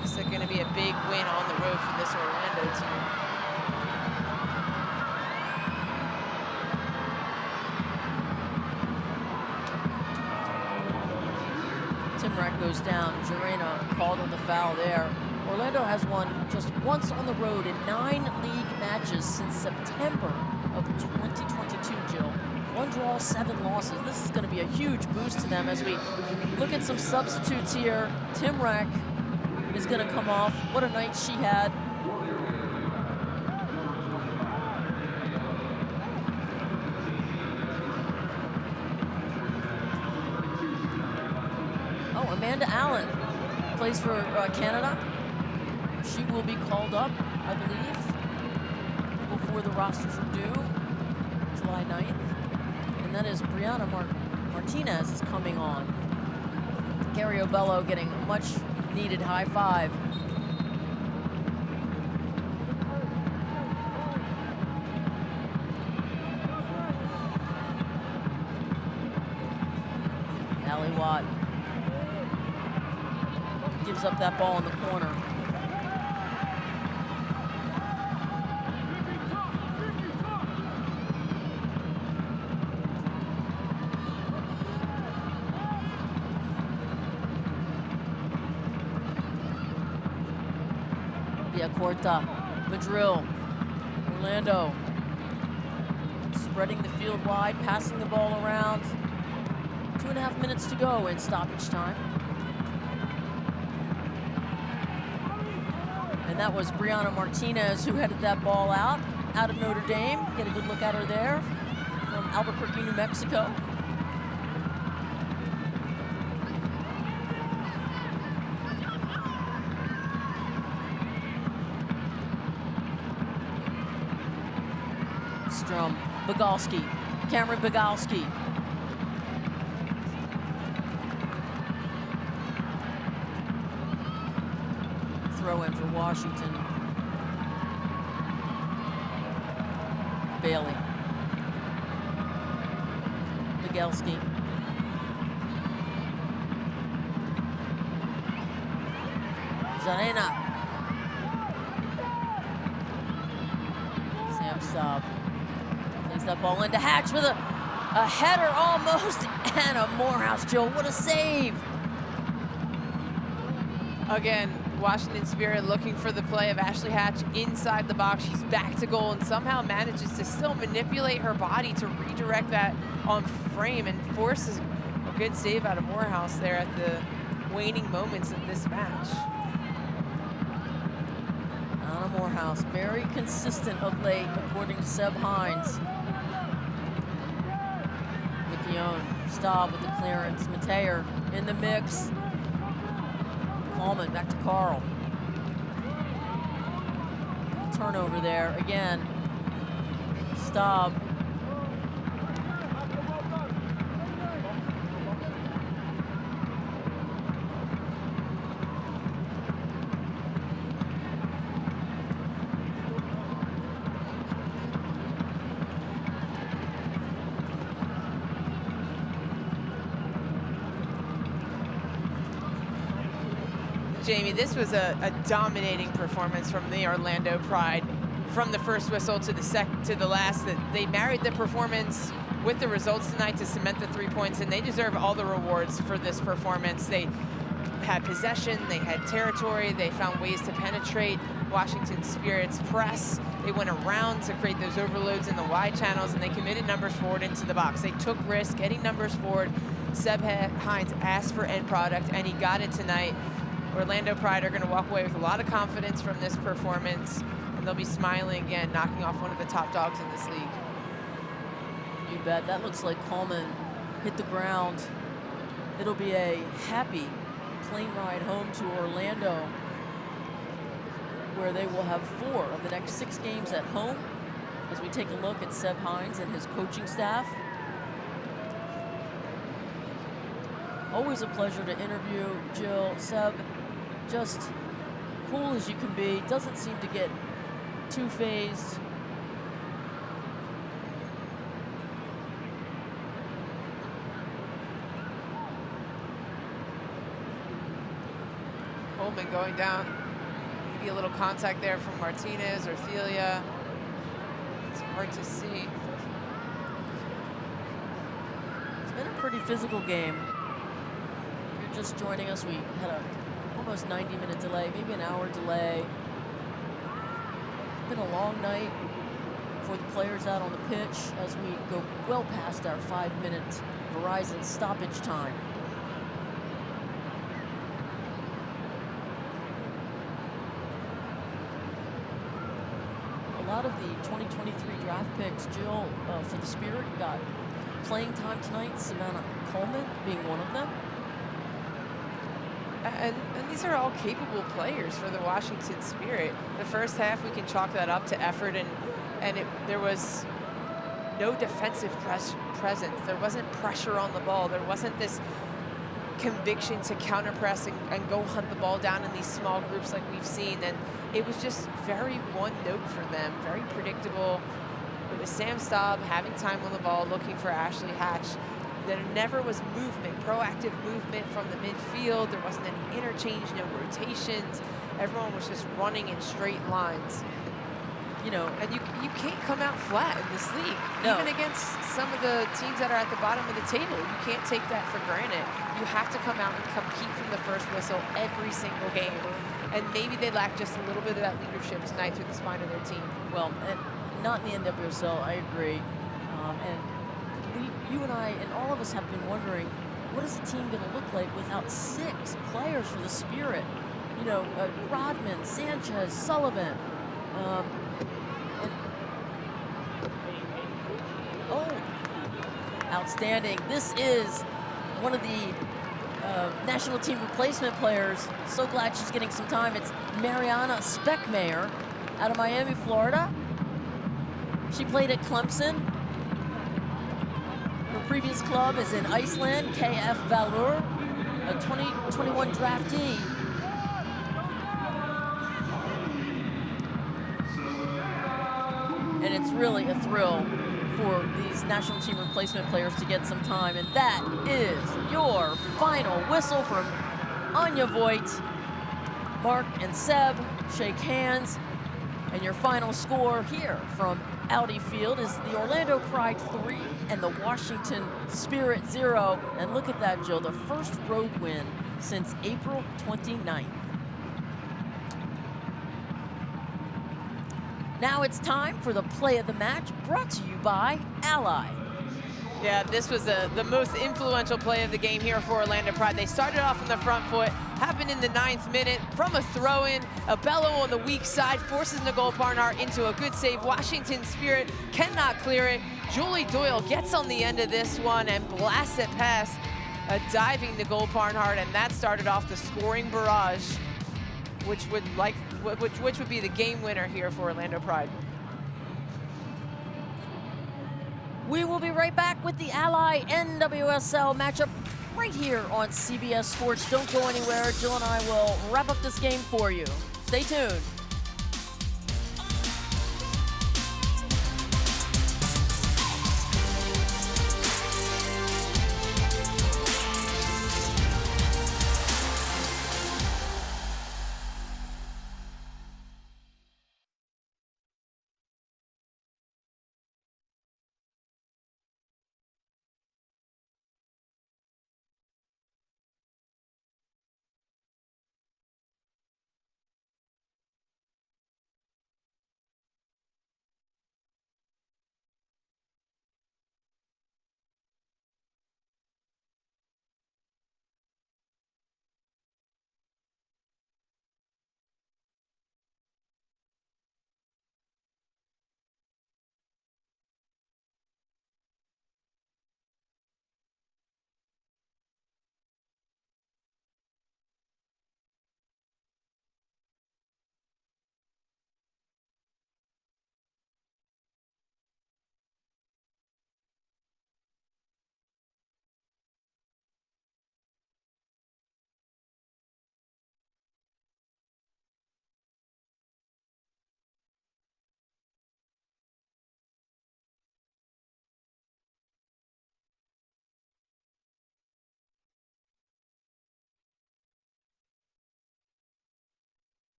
This is going to be a big win on the road for this Orlando team. Timrack goes down. Jarena called on the foul there. Orlando has won just once on the road in 9 league matches since September of 2022, Jill. 1 draw, 7 losses. This is going to be a huge boost to them as we look at some substitutes here. Timrack is going to come off. What a night she had. Oh, Amanda Allen plays for Canada. She will be called up, I believe, before the rosters are due, July 9th. And that is Brianna Martinez is coming on. Gary Obello getting a much needed high five. Allie Watt gives up that ball in the corner. Villacorta, Madrill, Orlando, spreading the field wide, passing the ball around. 2.5 minutes to go in stoppage time. And that was Brianna Martinez who headed that ball out of Notre Dame. Get a good look at her there from Albuquerque, New Mexico. Strum, Bogalski, Cameron Bogalski. Throw in for Washington. Bailey. Bogalski. Zarena. Sam Staub. Plays that ball into Hatch with a header almost, and a Morehouse, Joe. What a save! Again, Washington Spirit looking for the play of Ashley Hatch inside the box. She's back to goal and somehow manages to still manipulate her body to redirect that on frame and forces a good save out of Morehouse there at the waning moments of this match. Anna Morehouse, very consistent of late, according to Seb Hines. Miquion, Staub with the clearance. Mateer in the mix. Coleman back to Carl. Turnover there again. Staub. Jamie, this was a dominating performance from the Orlando Pride. From the first whistle to the last, that they married the performance with the results tonight to cement the 3 points, and they deserve all the rewards for this performance. They had possession, they had territory, they found ways to penetrate Washington Spirit's press. They went around to create those overloads in the wide channels, and they committed numbers forward into the box. They took risks getting numbers forward. Seb Hines asked for end product, and he got it tonight. Orlando Pride are going to walk away with a lot of confidence from this performance, and they'll be smiling again, knocking off one of the top dogs in this league. You bet. That looks like Coleman hit the ground. It'll be a happy plane ride home to Orlando, where they will have 4 of the next 6 games at home, as we take a look at Seb Hines and his coaching staff. Always a pleasure to interview Jill. Seb, just cool as you can be, doesn't seem to get too phased. Coleman going down. Maybe a little contact there from Martinez or Thelia. It's hard to see. It's been a pretty physical game. If you're just joining us, we had a almost 90-minute delay, maybe an hour delay. It's been a long night for the players out on the pitch as we go well past our 5-minute Verizon stoppage time. A lot of the 2023 draft picks, Jill, for the Spirit got playing time tonight. Savannah Coleman being one of them. And these are all capable players for the Washington Spirit. The first half, we can chalk that up to effort, and there was no defensive presence. There wasn't pressure on the ball. There wasn't this conviction to counter press and go hunt the ball down in these small groups like we've seen. And it was just very one note for them, very predictable. It was Sam Staub having time on the ball, looking for Ashley Hatch. There never was movement, proactive movement from the midfield. There wasn't any interchange, no rotations. Everyone was just running in straight lines. You know, and you can't come out flat in this league. No. Even against some of the teams that are at the bottom of the table, you can't take that for granted. You have to come out and compete from the first whistle every single game. And maybe they lack just a little bit of that leadership tonight through the spine of their team. Well, and not in the NWSL, I agree. And you and I and all of us have been wondering, what is the team going to look like without 6 players for the Spirit? You know, Rodman, Sanchez, Sullivan. Outstanding. This is one of the national team replacement players. So glad she's getting some time. It's Mariana Speckmayer out of Miami, Florida. She played at Clemson. Her previous club is in Iceland, KF Valur, a 2021 draftee. And it's really a thrill for these national team replacement players to get some time. And that is your final whistle from Anya Voigt. Mark and Seb shake hands. And your final score here from Audi Field is the Orlando Pride 3 and the Washington Spirit 0. And look at that, Jill, the first road win since April 29th. Now it's time for the play of the match, brought to you by Ally. Yeah, this was the most influential play of the game here for Orlando Pride. They started off on the front foot, happened in the 9th minute from a throw-in. Abello on the weak side forces Nicole Barnhart into a good save. Washington Spirit cannot clear it. Julie Doyle gets on the end of this one and blasts it past a diving Nicole Barnhart, and that started off the scoring barrage, which would be the game winner here for Orlando Pride. We will be right back with the Ally NWSL matchup right here on CBS Sports. Don't go anywhere. Jill and I will wrap up this game for you. Stay tuned.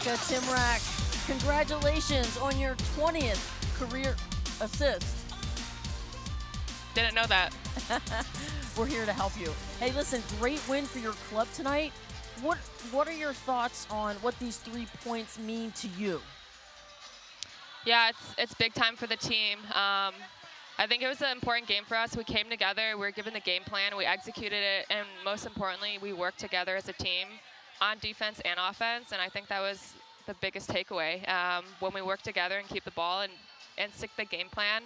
Erica Timrak, congratulations on your 20th career assist. Didn't know that. We're here to help you. Hey, listen, great win for your club tonight. What are your thoughts on what these 3 points mean to you? Yeah, it's big time for the team. I think it was an important game for us. We came together, we were given the game plan, we executed it, and most importantly, we worked together as a team on defense and offense, and I think that was the biggest takeaway. When we work together and keep the ball and stick to the game plan,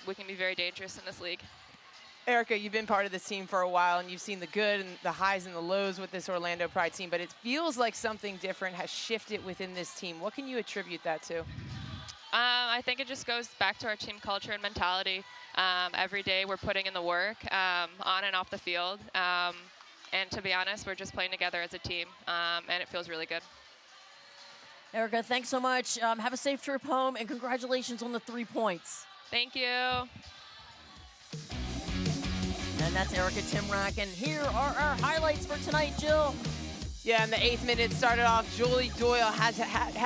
we can be very dangerous in this league. Erica, you've been part of this team for a while, and you've seen the good and the highs and the lows with this Orlando Pride team, but it feels like something different has shifted within this team. What can you attribute that to? I think it just goes back to our team culture and mentality. Every day we're putting in the work on and off the field. And to be honest, we're just playing together as a team, and it feels really good. Erica, thanks so much. Have a safe trip home, and congratulations on the 3 points. Thank you. And that's Erica Timrak, and here are our highlights for tonight, Jill. Yeah, in the 8th minute started off, Julie Doyle had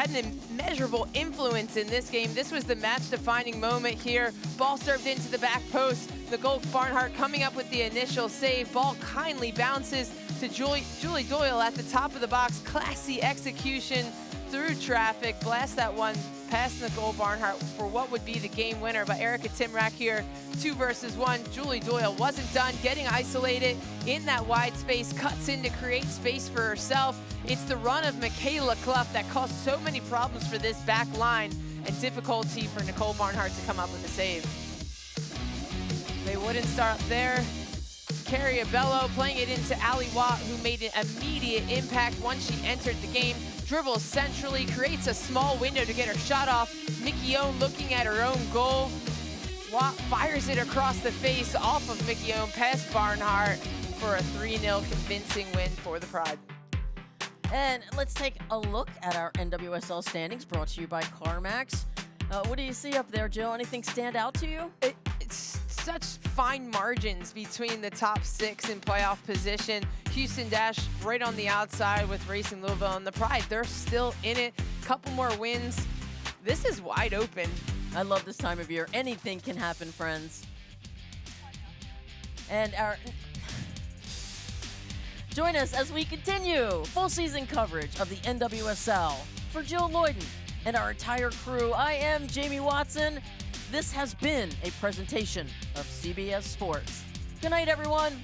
an immeasurable influence in this game. This was the match-defining moment here. Ball served into the back post. Nicole Barnhart coming up with the initial save. Ball kindly bounces to Julie Doyle at the top of the box. Classy execution through traffic. Blast that one past Nicole Barnhart for what would be the game winner. But Erica Timrak here, 2 versus 1. Julie Doyle wasn't done, getting isolated in that wide space, cuts in to create space for herself. It's the run of Michaela Clough that caused so many problems for this back line and difficulty for Nicole Barnhart to come up with a save. They wouldn't start there. Carrie Abello playing it into Ali Watt, who made an immediate impact once she entered the game. Dribbles centrally, creates a small window to get her shot off. Mickey Owen looking at her own goal. Watt fires it across the face off of Mickey Owen past Barnhart for a 3-0 convincing win for the Pride. And let's take a look at our NWSL standings, brought to you by CarMax. What do you see up there, Jill? Anything stand out to you? It's such fine margins between the top 6 in playoff position. Houston Dash right on the outside with Racing Louisville, and the Pride, they're still in it. Couple more wins. This is wide open. I love this time of year. Anything can happen, friends. And join us as we continue full season coverage of the NWSL. For Jill Lloyden and our entire crew, I am Jamie Watson. This has been a presentation of CBS Sports. Good night, everyone.